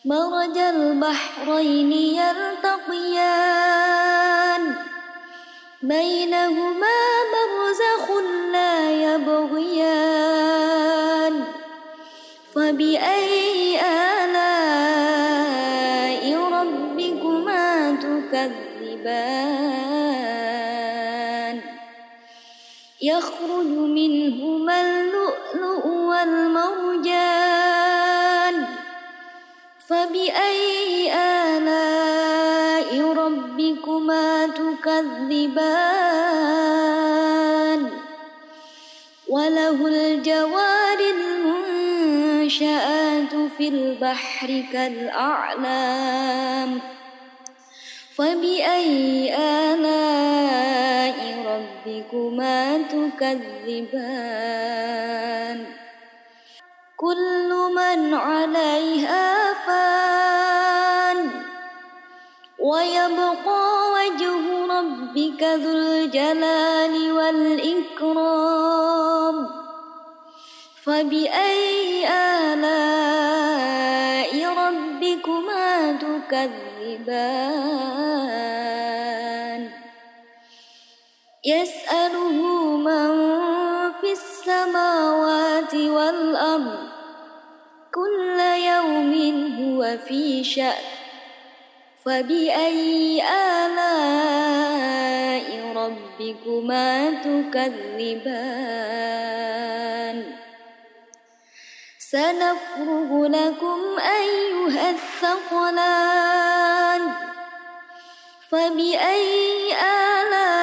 مرج البحرين يلتقيان بينهما برزخ لا يبغيان فبأي آلاء ربكما تكذبان يخرج منهما اللؤلؤ اللؤلؤ والمرجان فبأي آلاء ربكما تكذبان وله الجوار المنشآت في البحر كالأعلام فبأي آلاء ربكما تكذبان كل من عليها فان ويبقى وجه ربك ذو الجلال والإكرام فبأي آلاء ربكما تكذبان يسأله من في السماوات والأرض كل يوم هو في شأن فبأي آلاء ربكما تكذبان سنفرغ لكم أيها الثقلان فبأي آلاء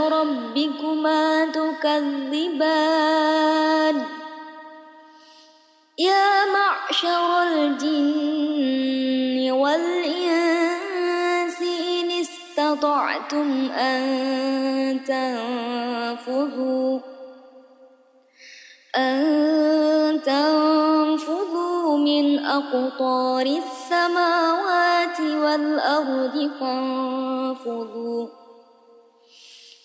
ربكما تكذبان يا معشر الجن والإنس إن استطعتم أن تنفذوا من أقطار السماوات والأرض فانفذوا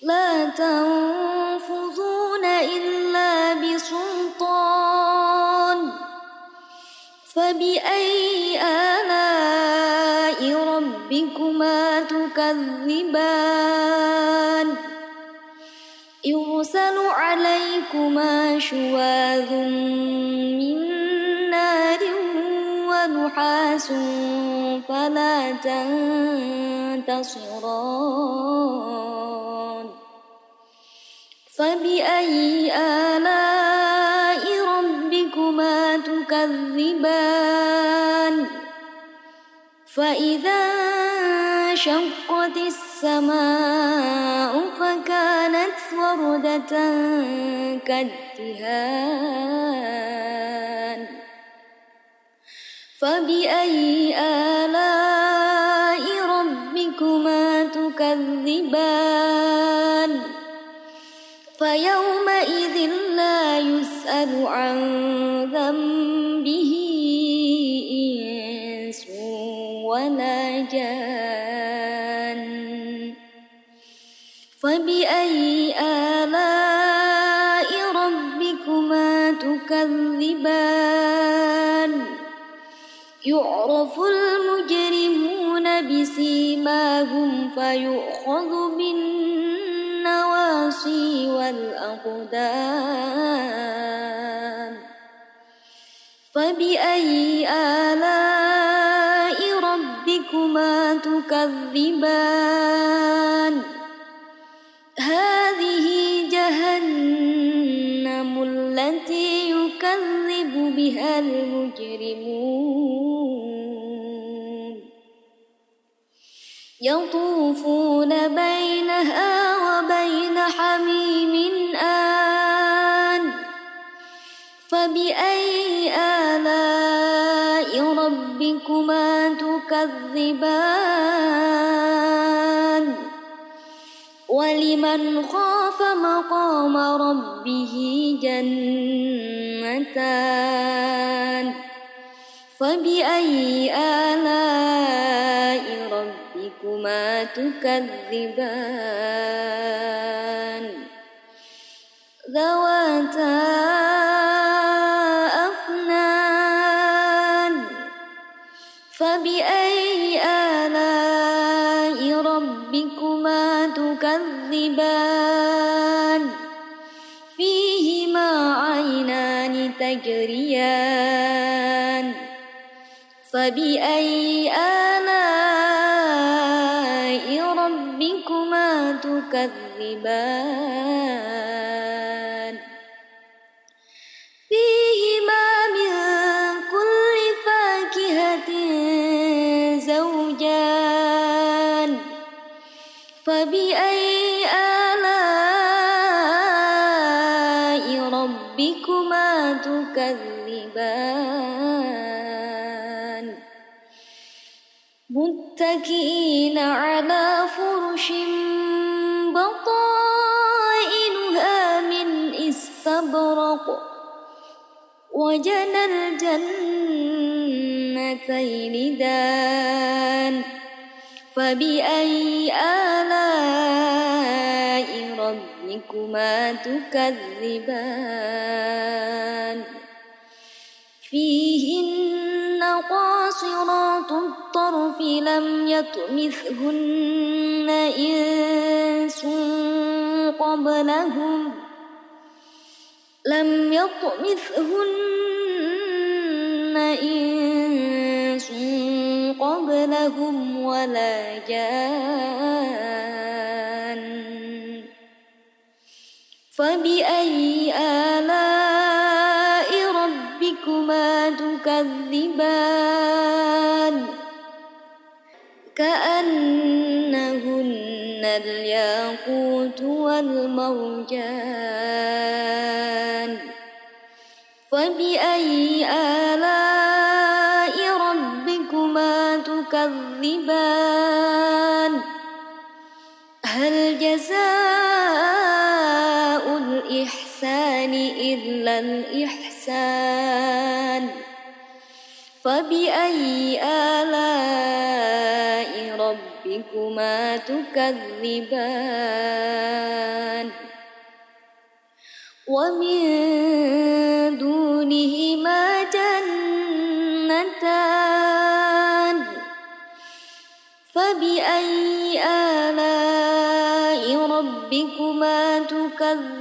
لا تنفذون إلا بسلطان فبأي آلاء ربكما تكذبان يرسل عليكما شواظ من نار ونحاس فلا تنتصران فبأي آلاء ربكما تكذبان فإذا انشقت السماء فكانت وردة كالدهان فبأي آلاء ربكما تكذبان فيومئذ لا يسأل عن ذنبه إنس ولا جان فبأي آلاء ربكما تكذبان يعرف المجرمون بسيماهم فيؤخذ بالنواصي والأقدام فبأي آلاء ربكما تكذبان هذه جهنم التي يكذب بها المجرمون يطوفون بينها وبين حميم آن فبأي آلاء ربكما تكذبان ولمن خاف مقام ربه جنتان فبأي آلاء ربكما تكذبان ذواتا أفنان فبأي آلاء ربكما تكذبان فيهما عينان تجريان فبأي آلاء ربكما تكذبان فبأي آلاء ربكما تكذبان متكئين على فرش بطائنها من استبرق وجنى الجنتين دان فبأي آلاء ربكما تكذبان فيهن قاصرات الطرف لم يطمثهن إنس قبلهم ولا جان فبأي آلاء ربكما تكذبان كأنهن الياقوت والمرجان فبأي آلاء ربكما تكذبان هل جزاء الإحسان إلا الإحسان فبأي آلاء ربكما تكذبان ومن دونهما جنتان فبأي آلاء ربكما تكذبان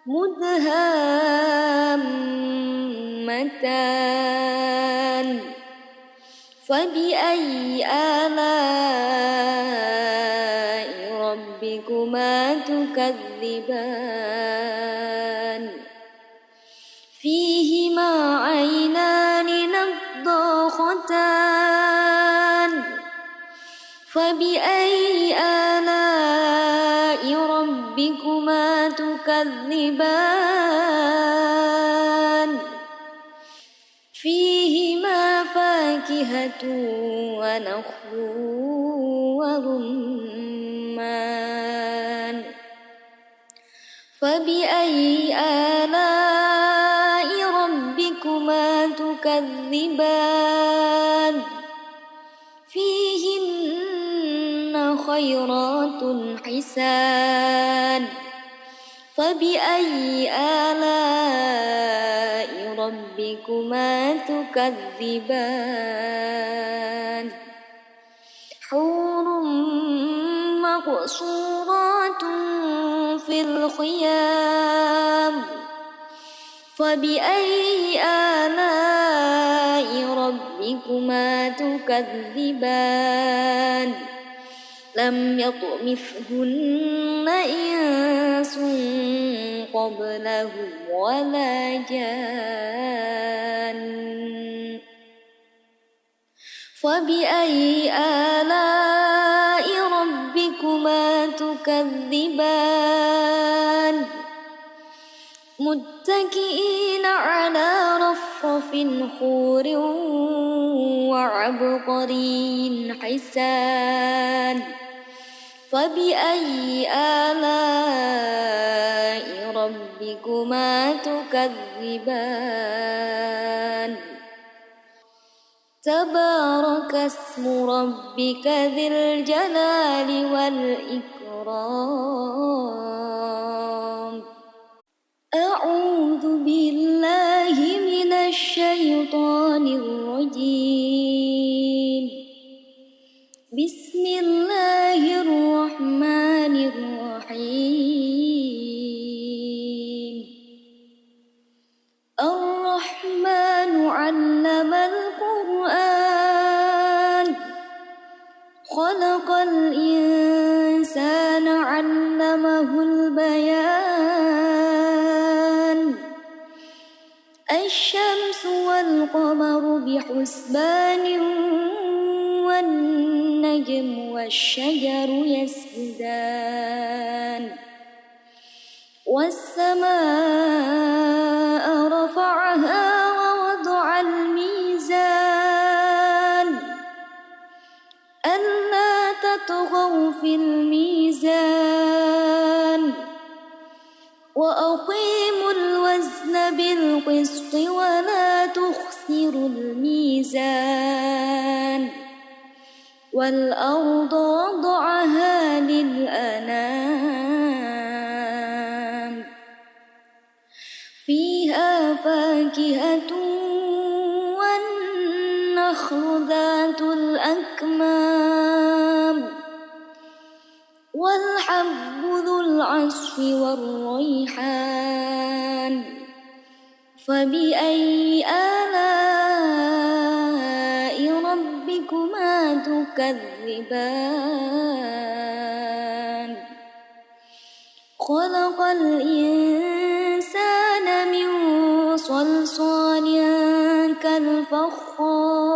مدهامتان فبأي آلاء ربكما تكذبان فيهما عينان نضاختان فبأي آلاء ربكما تكذبان فيهما فاكهة ونخل ورمان فبأي آلاء ربكما تكذبان فيهن خيرات حسان فبأي آلاء ربكما تكذبان حور مقصورات في الخيام فبأي آلاء ربكما تكذبان لم يطمثهن إنس قبلهم ولا جان فبأي آلاء ربكما تكذبان متكئين على رفرف خور وعبقري حسان فبأي آلاء ربكما تكذبان تبارك اسم ربك ذي الجلال والإكرام أعوذ بالله من الشيطان الرجيم بسم الله الرحمن الرحيم الرحمن علم القرآن خلق الإنسان علمه البيان الشمس والقمر بحسبان والنجم والشجر يسجدان والسماء رفعها ووضع الميزان ألا تطغوا في الميزان وأقيموا الوزن بالقسط ولا تخسروا الميزان والأرض وضعها للأنام فيها فاكهة والنخل ذات الأكمام والحب ذو العصف والريحان فبأي آلاء ربكما تكذبان خلق الإنسان من صلصال كالفخار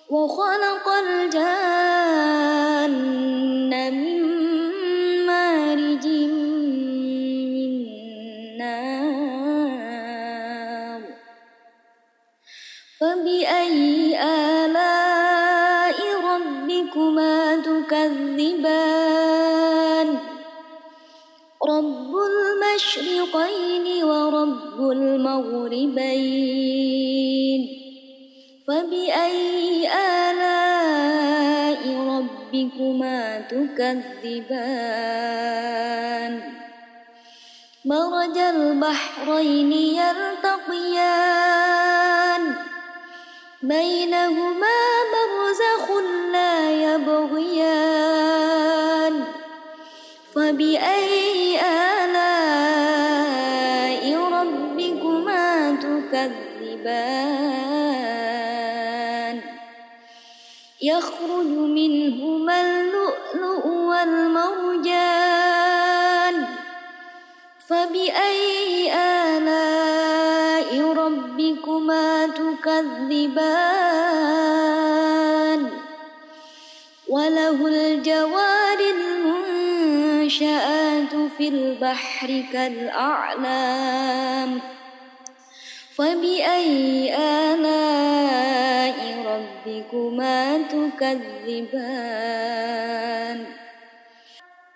وخلق الجان من مارج من نار فبأي آلاء ربكما تكذبان رب المشرقين ورب المغربين فبأي آلاء ربكما تكذبان مرج البحرين يلتقيان بينهما برزخ لا يبغيان فبأي آلاء ربكما تكذبان يخرج منهما اللؤلؤ والمرجان فبأي آلاء ربكما تكذبان وله الجوار المنشآت في البحر كالأعلام فبأي آلاء ربكما تكذبان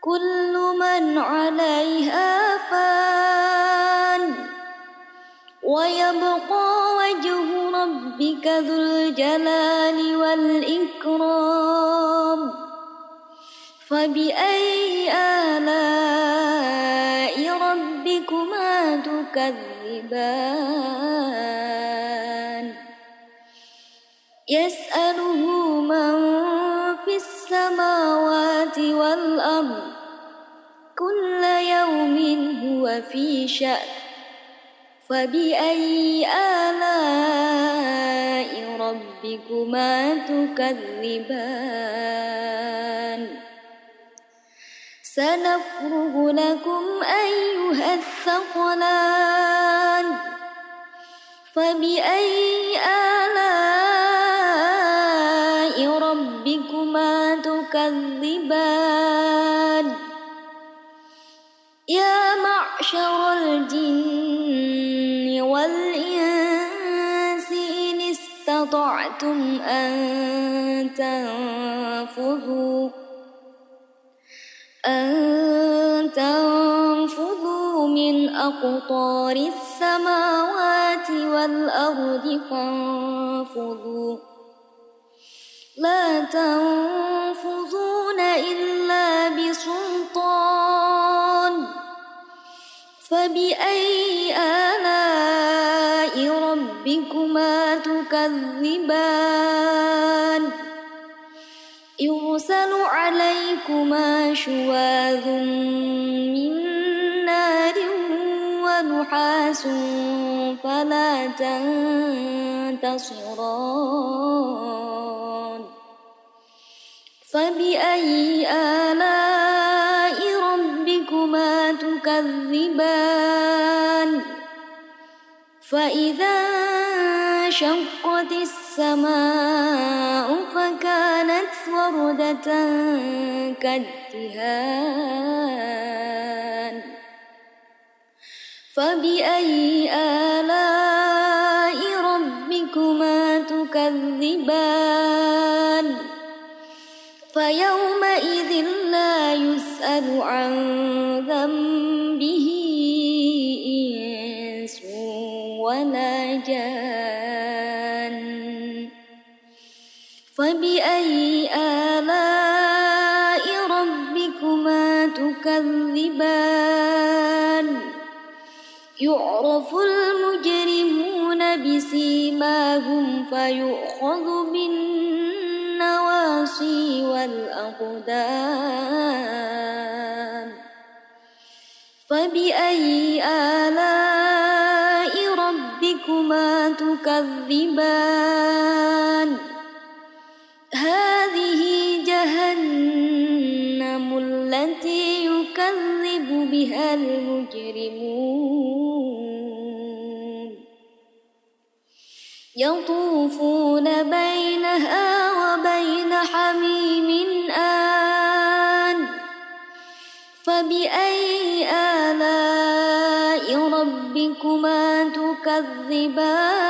كل من عليها فان ويبقى وجه ربك ذو الجلال والإكرام فبأي آلاء ربكما تكذبان يسأله من في السماوات والأرض كل يوم هو في شأن فبأي آلاء ربكما تكذبان سنفرغ لكم أيها الثقلان فبأي آلاء ربكما تكذبان يا معشر الجن والإنس إن استطعتم أن تنفذوا من أقطار السماوات والأرض فانفذوا لا تنفذون إلا بسلطان فبأي آلاء ربكما تكذبان يرسل عليكما شواظ من نار ونحاس فلا تنتصران فبأي آلاء ربكما تكذبان فإذا انشقت السماء فكانت كانت وردة كالدهان فبأي آلاء ربكما تكذبان فيومئذ لا يسأل عن ذنبه إنس ولا جان فبأي آلاء ربكما تكذبان يعرف المجرمون بسيماهم فيؤخذ بالنواصي والأقدام فبأي آلاء ربكما تكذبان هذه جهنم التي يكذب بها المجرمون يطوفون بينها وبين حميم آن فبأي آلاء ربكما تكذبان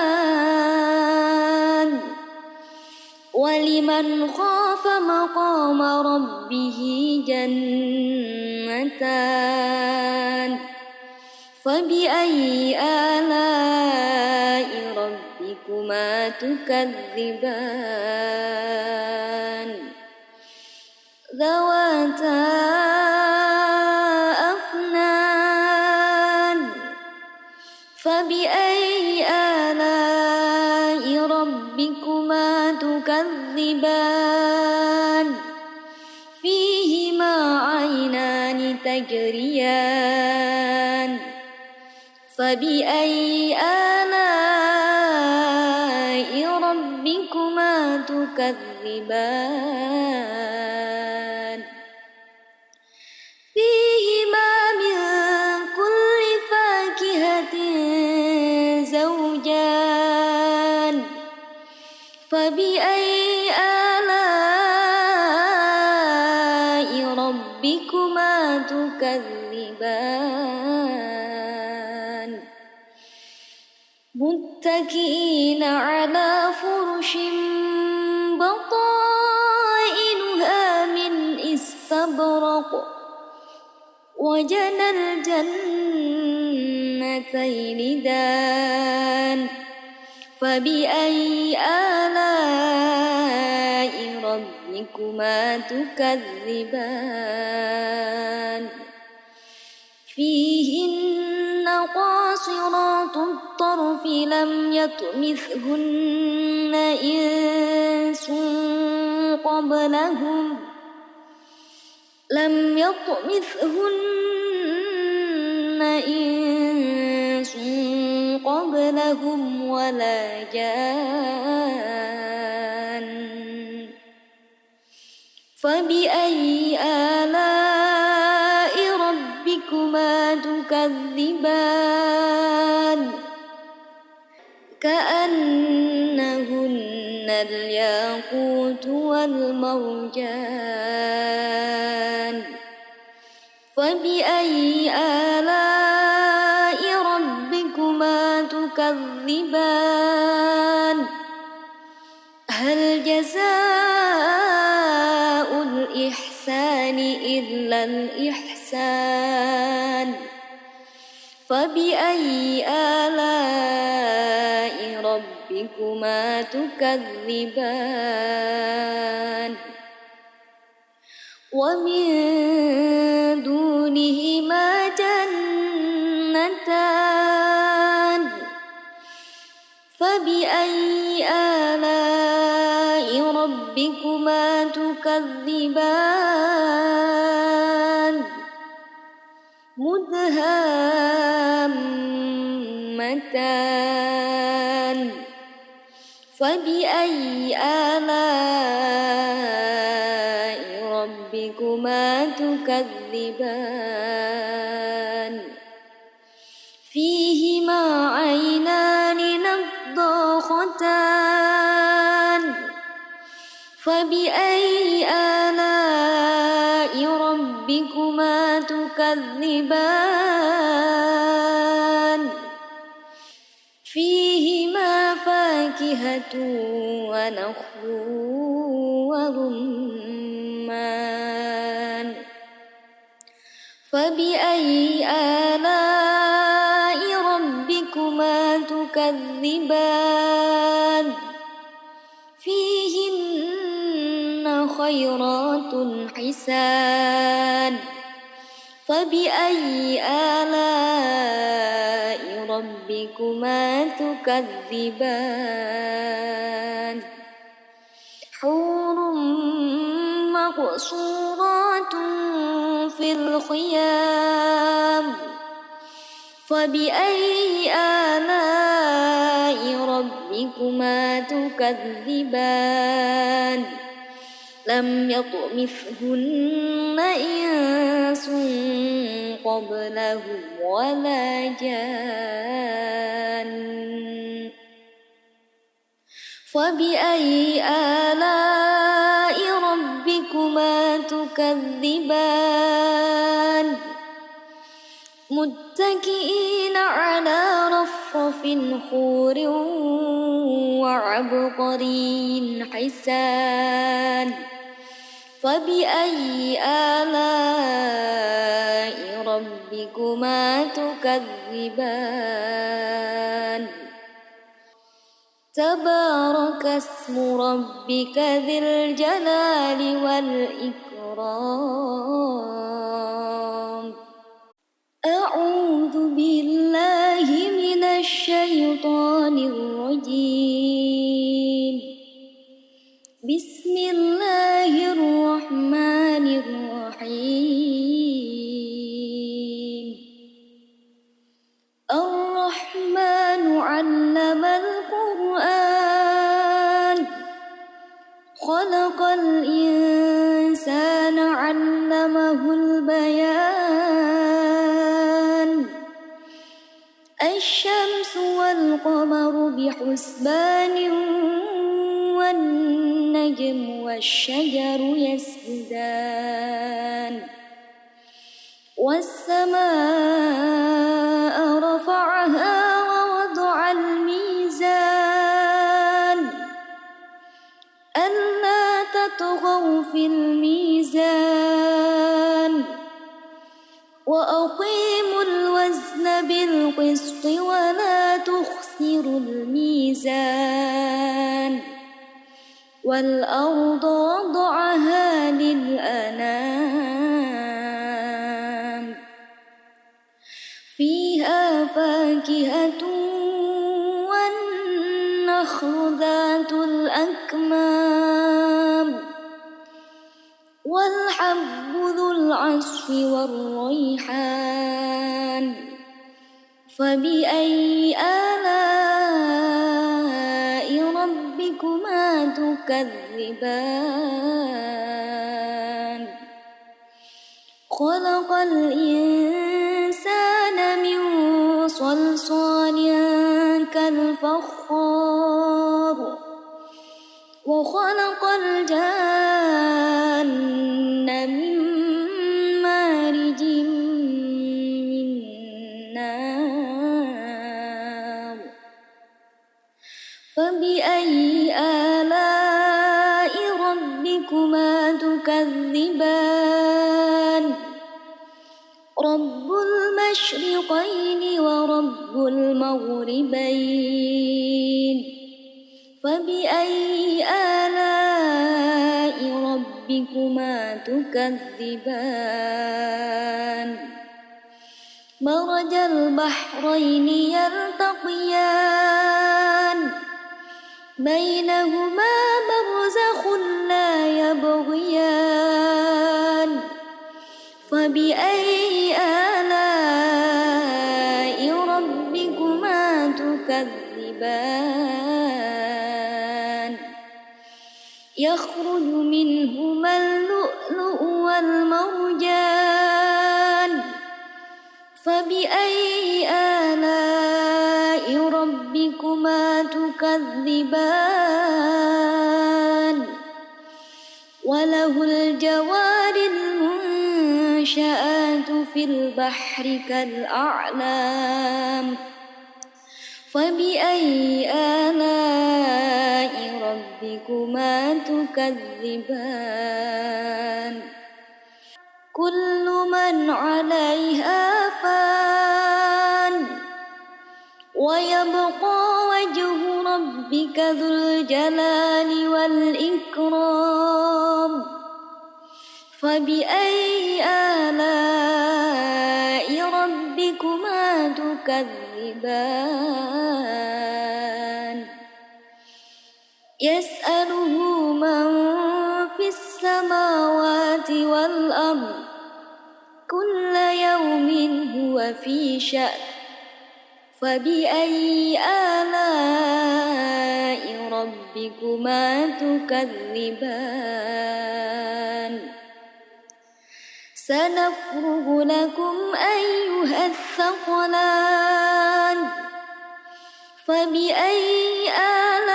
ولمن خاف مقام ربه جنتان فبأي آلاء ربكما تكذبان ذواتا أفنان فبأي آلاء ربكما تكذبان فيهما عينان تجريان فبأي آلاء ربكما تكذبان فيهما من كل فاكهة زوجان فبأي آلاء ربكما تكذبان متكئين على فرش بطائنها من استبرق وجنى الجنتين دان فبأي آلاء ربكما تكذبان فيهن قاصرات الطرف لم يطمثهن إنس قبلهم ولا جان فبأي آلاء ربكما تكذبان كأنهن الياقوت والمرجان فبأي آلاء ربكما تكذبان هل جزاء الإحسان إلا الإحسان فبأي آلاء ربكما تكذبان ومن دونهما جنتان فبأي آلاء ربكما تكذبان مدهامتان فبأي آلاء ربكما تكذبان فيهما عينان نضاختان فبأي آلاء ربكما تكذبان فيهما فاكهة ونخل ورمان فبأي آلاء ربكما تكذبان فيهن خيرات حسان فبأي آلاء ربكما تكذبان حور مقصورات في الخيام فبأي آلاء ربكما تكذبان لم يطمثهن إنس قبلهم ولا جان فبأي آلاء ربكما تكذبان متكئين على رفرف خور وعبقري حسان فبأي آلاء ربكما تكذبان تبارك اسم ربك ذي الجلال والإكرام أعوذ بالله من الشيطان الرجيم بسم الله الرحمن الرحيم الرحمن علم القرآن خلق الإنسان علمه البيان الشمس والقمر بحسبان والنجم والشجر يسجدان والسماء رفعها ووضع الميزان ألا تطغوا في الميزان وأقيموا الوزن بالقسط ولا تخسروا الميزان والأرض وضعها للأنام فيها فاكهة والنخل ذات الأكمام والحب ذو العصف والريحان فبأي آلاء ربكما تكذبان خلق الإنسان من صلصال كالفخار وخلق الجان من مارج من نار فبأي آلاء ربكما تكذبان رب المشرقين ورب المغربين فبأي آلاء ربكما تكذبان مرج البحرين يلتقيان بينهما برزخ لا يبغيان فبأي آلاء ربكما تكذبان يخرج منهما اللؤلؤ والمرجان فبأي آلاء ربكما تكذبان وله الجوار المنشآت في البحر كالأعلام فبأي آلاء ربكما تكذبان كل من عليها فان ويبقى وجه ربك ذو الجلال والإكرام فبأي آلاء ربكما تكذبان يسأله من في السماوات والأرض كل يوم هو في شأن فبأي آلاء ربكما تكذبان سنفرغ لكم أيها الثقلان فبأي آلاء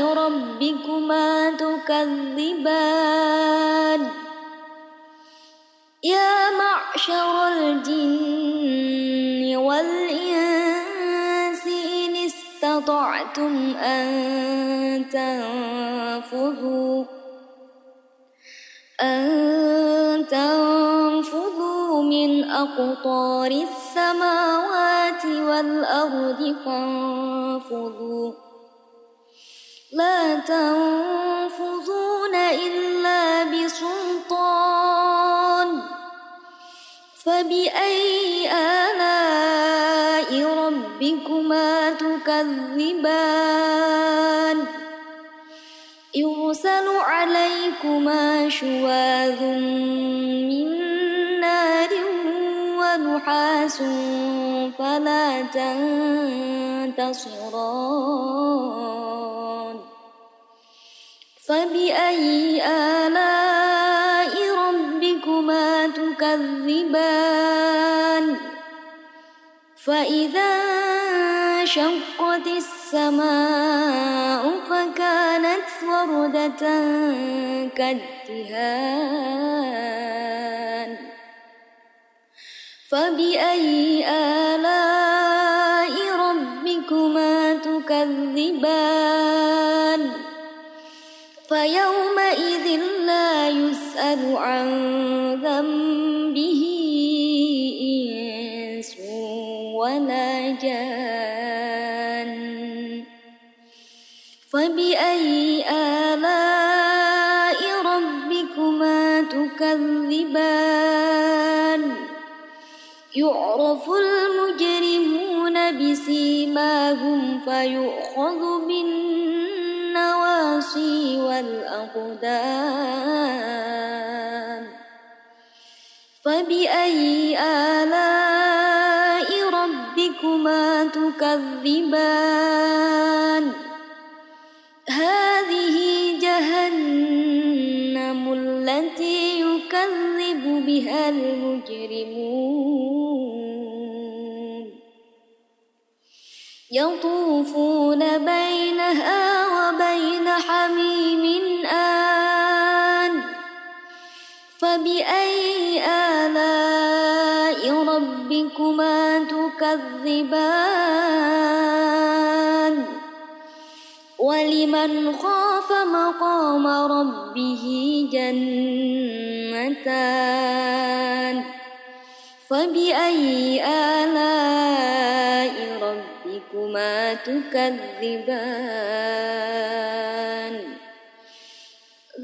ربكما تكذبان يا معشر الجن والإنس إن استطعتم أن تنفذوا من أقطار السماوات والأرض فانفذوا لا تنفذون إلا بسلطان فبأي آلاء ربكما تكذبان يرسل عليكما شواظ من نار ونحاس فلا تنتصران فبأي آلاء ربكما تكذبان فإذا انشقت السماء فكانت وردة كالدهان فبأي آلاء ربكما تكذبان فيومئذ لا يسأل عن ذنبه إنس ولا جان فبأي آلاء ربكما تكذبان يعرف المجرمون بسيماهم فيؤخذ بالنواصي والأقدام فبأي آلاء ربكما تكذبان هذه جهنم التي يكذب بها المجرمون يطوفون بينها وبين حميم آن فبأي آلاء ربكما تكذبان ولمن خاف مقام ربه جنتان فبأي آلاء ربكما تكذبان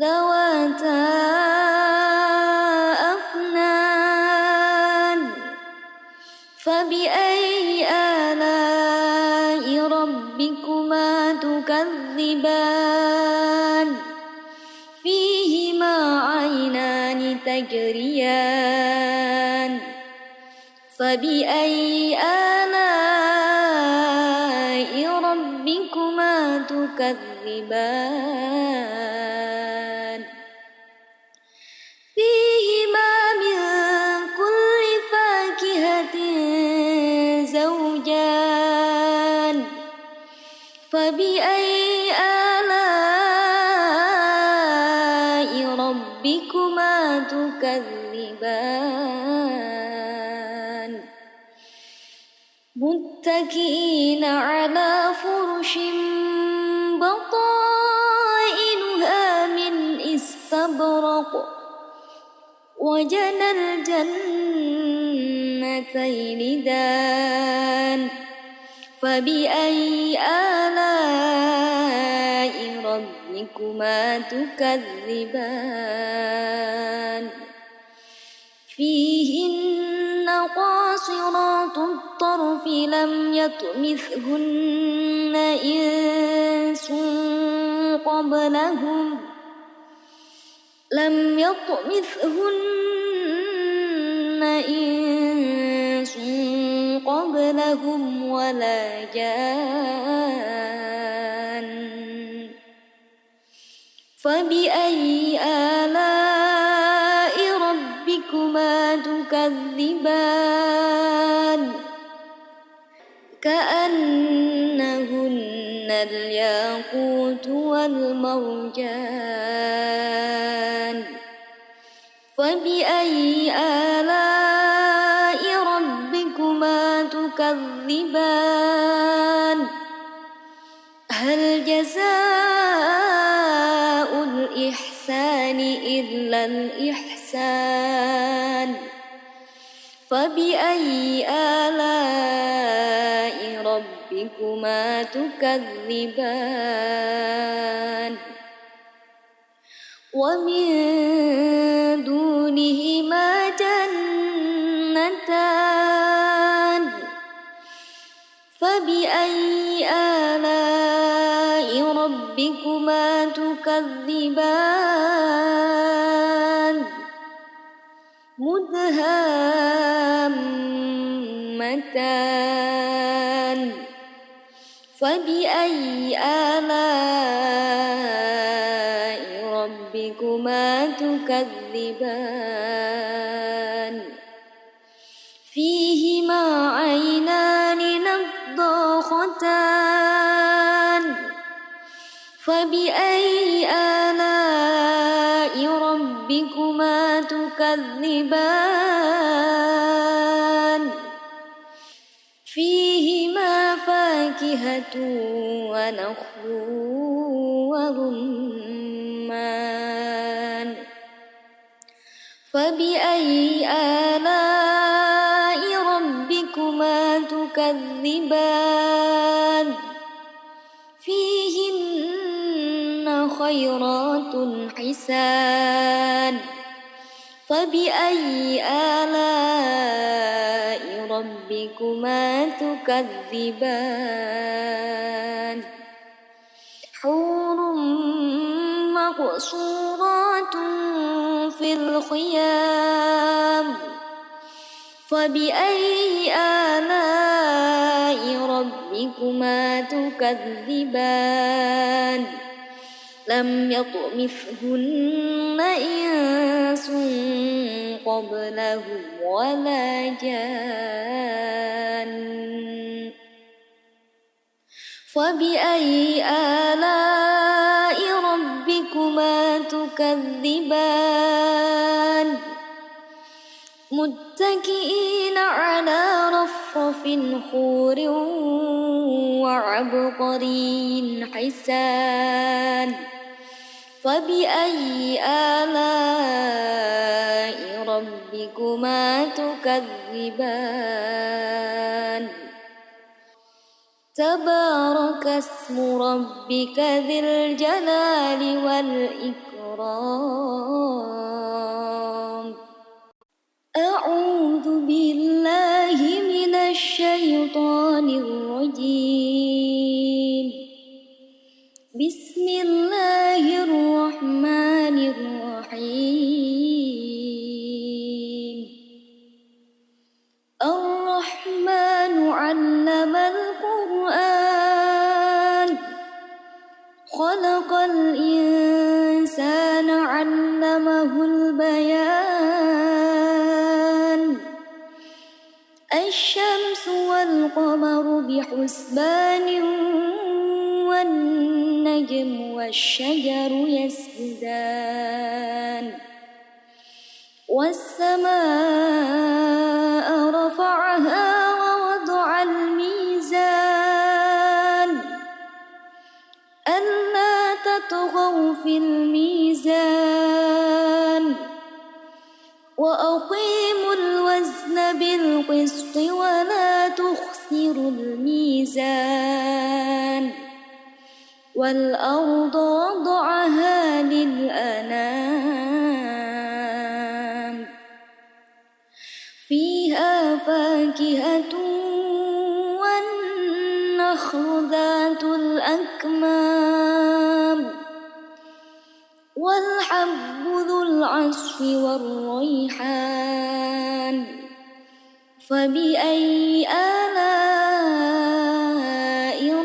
ذواتا أفنان فبأي آلاء ربكما تكذبان فيهما عينان تجريان فبأي آلاء ربكما تكذبان فيهما من كل فاكهة زوجان فبأي آلاء تكذبان متكئين على فرش بطائنها من استبرق وجنى الجنتين دان فبأي آلاء ربكما تكذبان فيهن قاصرات الطرف لم يطمثهن إنس قبلهم ولا جان فبأي آلاء ربكما تكذبان كأنهن الياقوت والمرجان فبأي آلاء ربكما تكذبان هل جزاء الإحسان إلا الإحسان فبأي آلاء ربكما تكذبان ومن دونهما جنتان فبأي آلاء ربكما تكذبان مدهامتان فبأي آلاء ربكما تكذبان فيهما عينان نضاختان فبأي آلاء ربكما تكذبان فيهما فاكهة ونخل ورمان فبأي آلاء ربكما تكذبان فيهن خيرات حسان فبأي آلاء ربكما تكذبان حور مقصورات في الخيام فبأي آلاء ربكما تكذبان لم يطمثهن إنس قبلهم ولا جان فبأي آلاء ربكما تكذبان متكئين على رفرف خور وعبقري حسان فبأي آلاء ربكما تكذبان تبارك اسم ربك ذي الجلال والإكرام أعوذ بالله من الشيطان الرجيم بسم الله الرحمن الرحيم الرحمن علم القرآن خلق الإنسان علمه البيان الشمس والقمر بحسبان والنجم والشجر يسجدان والسماء رفعها ووضع الميزان ألا تطغوا في الميزان وأقيموا الوزن بالقسط ولا تخسروا الميزان والأرض وضعها للأنام فيها فاكهة والنخل ذات الأكمام والحب ذو العصف والريحان فبأي آلاء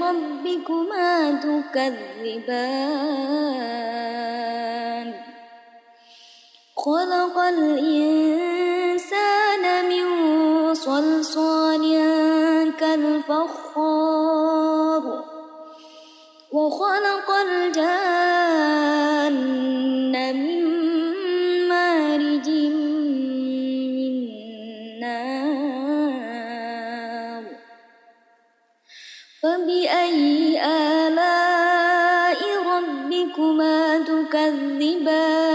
ربكما تكذبان خلق الإنسان من صلصال كالفخار وخلق الجان من مارج من نار فبأي آلاء ربكما تكذبان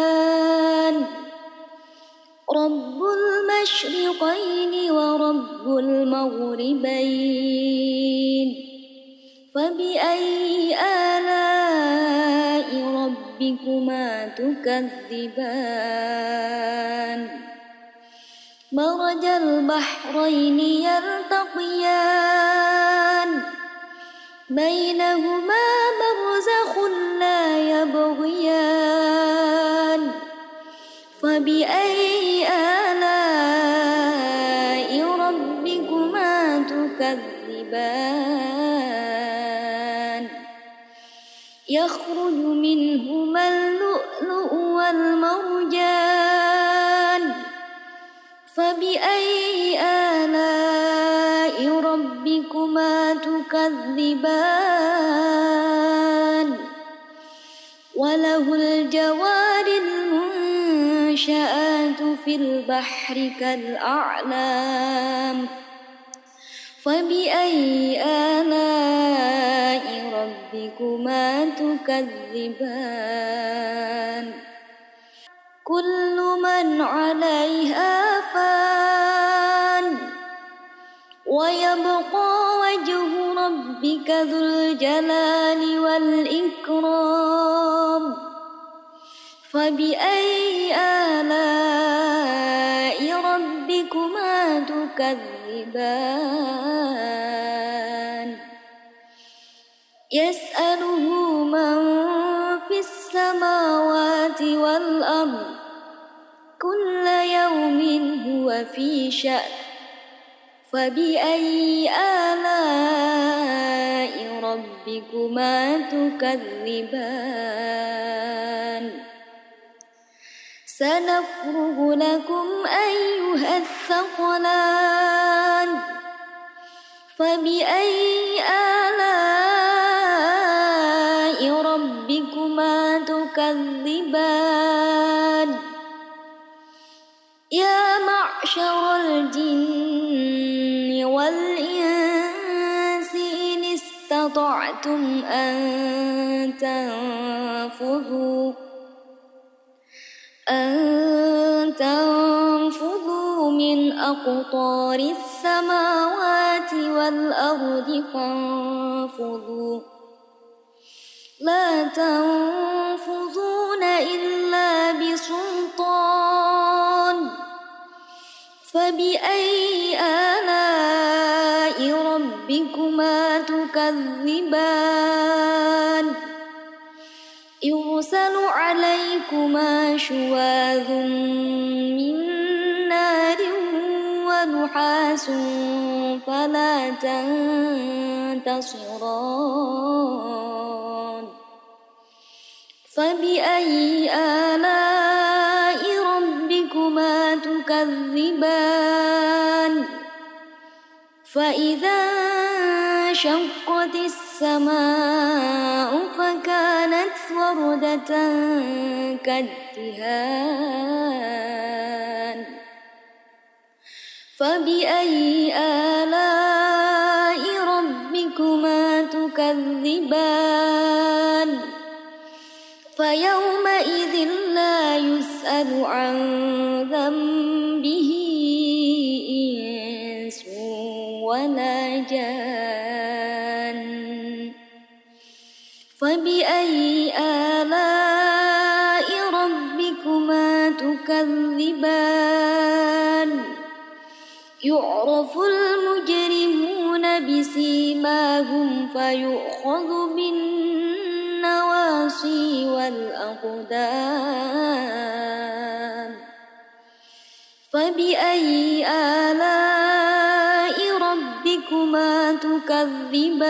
رب المشرقين ورب المغربين فبأي آلاء ربكما تكذبان مرج البحرين يلتقيان بينهما برزخ لا يبغيان فبأي آلاء ربكما تكذبان يخرج منهما اللؤلؤ والمرجان فبأي آلاء ربكما تكذبان وله الجوار المنشآت في البحر كالأعلام فبأي آلاء ربكما تكذبان كل من عليها فان ويبقى وجه ربك ذو الجلال والإكرام فبأي آلاء ربكما تكذبان يسأله من في السماوات والأرض كل يوم هو في شأن فبأي آلاء ربكما تكذبان سنفرغ لكم أيها الثقلان فبأي آلاء ربكما تكذبان يا معشر الجن والإنس إن استطعتم أن تنفذوا من أقطار السماوات والأرض فانفذوا لا تنفذون إلا بسلطان فبأي آلاء ربكما تكذبان يرسل عليكما شواظ من نار ونحاس فلا تنتصران فبأي آلاء ربكما تكذبان فإذا انشقت السماء فكانت مسودة كالدهان فبأي آلاء ربكما تكذبان فيومئذ لا يسأل عن ذنبه إنس ولا جان فبأي آلاء ربكما تكذبان يعرف المجرمون بسيماهم فيؤخذ بالنواصي والأقدام فبأي آلاء ربكما تكذبان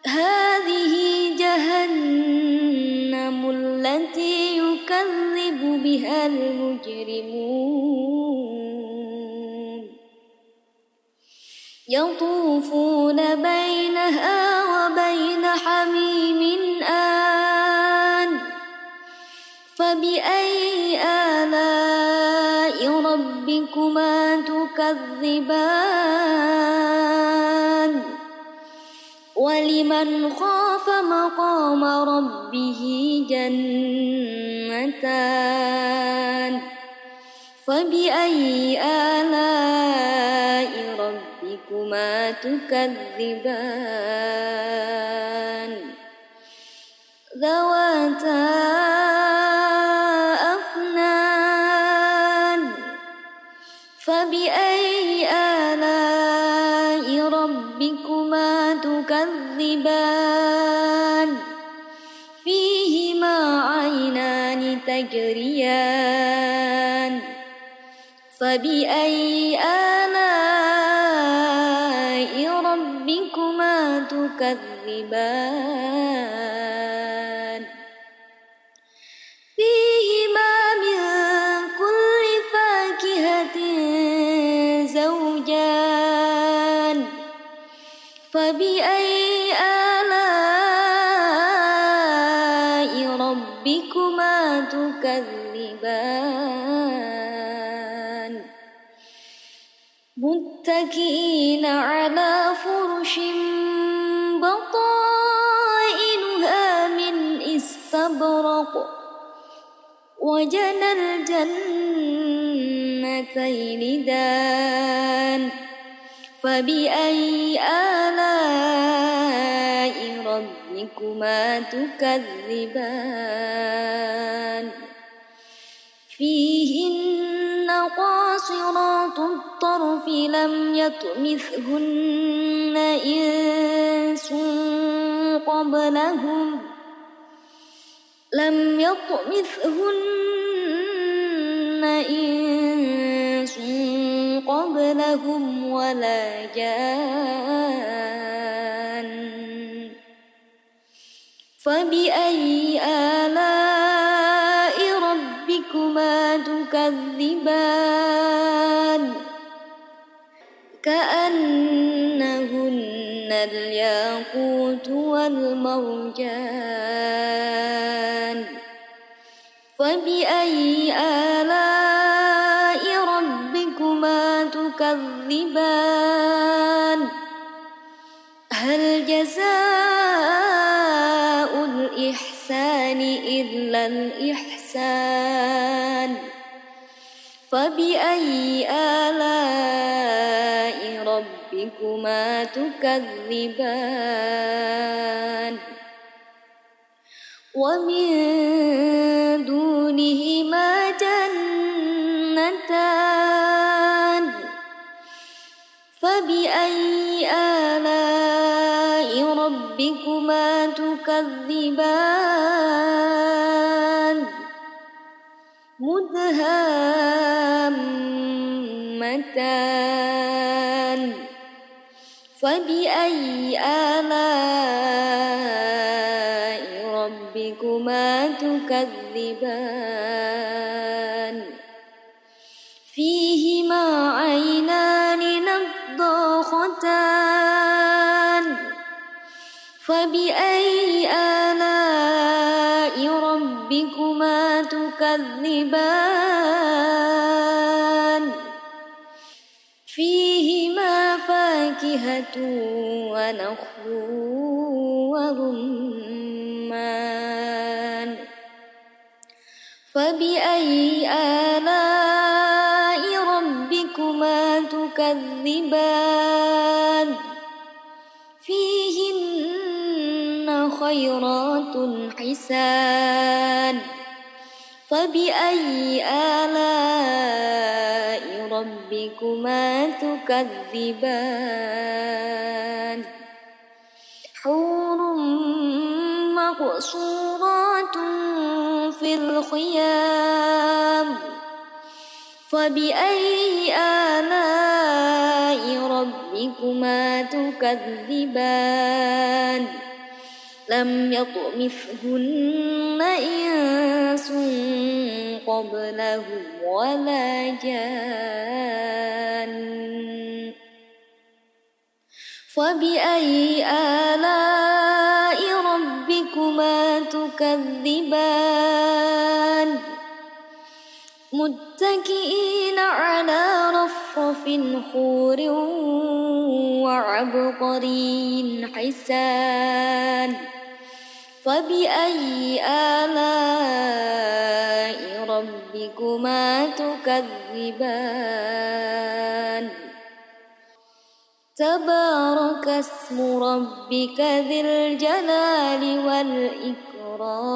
هذه جهنم التي يكذب بها المجرمون يطوفون بينها وبين حميم آن فبأي آلاء ربكما تكذبان ولمن خاف مقام ربه جنتان فبأي آلاء ربكما تكذبان ذواتا أفنان فبأي آلاء ربكما تكذبان فيهما عينان تجريان فبأي آلاء ربكما تكذبان فيهما من كل فاكهة زوجان فبأي آلاء ربكما تكذبان متكئين على فرش بطائنها من استبرق وجنى الجنتين دان فبأي آلاء ربكما تكذبان فيهن قاصرات الطرف لم يطمثهن إنس قبلهم ولا جان فبأي آلاء ربكما تكذبان كأنهن الياقوت والمرجان فبأي آلاء ربكما تكذبان هل جزاء الإحسان إلا الإحسان فبأي آلاء ربكما تكذبان ومن دونهما جنتان فبأي آلاء ربكما تكذبان مدهامتان فبأي آلاء ربكما تكذبان فيهما عينان نضاختان فبأي فبأي آلاء ربكما تكذبان فيهما فاكهة ونخل ورمان فبأي آلاء ربكما تكذبان فيهن خيرات حسان فبأي آلاء ربكما تكذبان حور مقصورات في الخيام فبأي آلاء ربكما تكذبان لم يطمثهن إنس قبلهم ولا جان فبأي آلاء ربكما تكذبان متكئين على رفرف خور وعبقري حسان فبأي آلاء ربكما تكذبان تبارك اسم ربك ذي الجلال والإكرام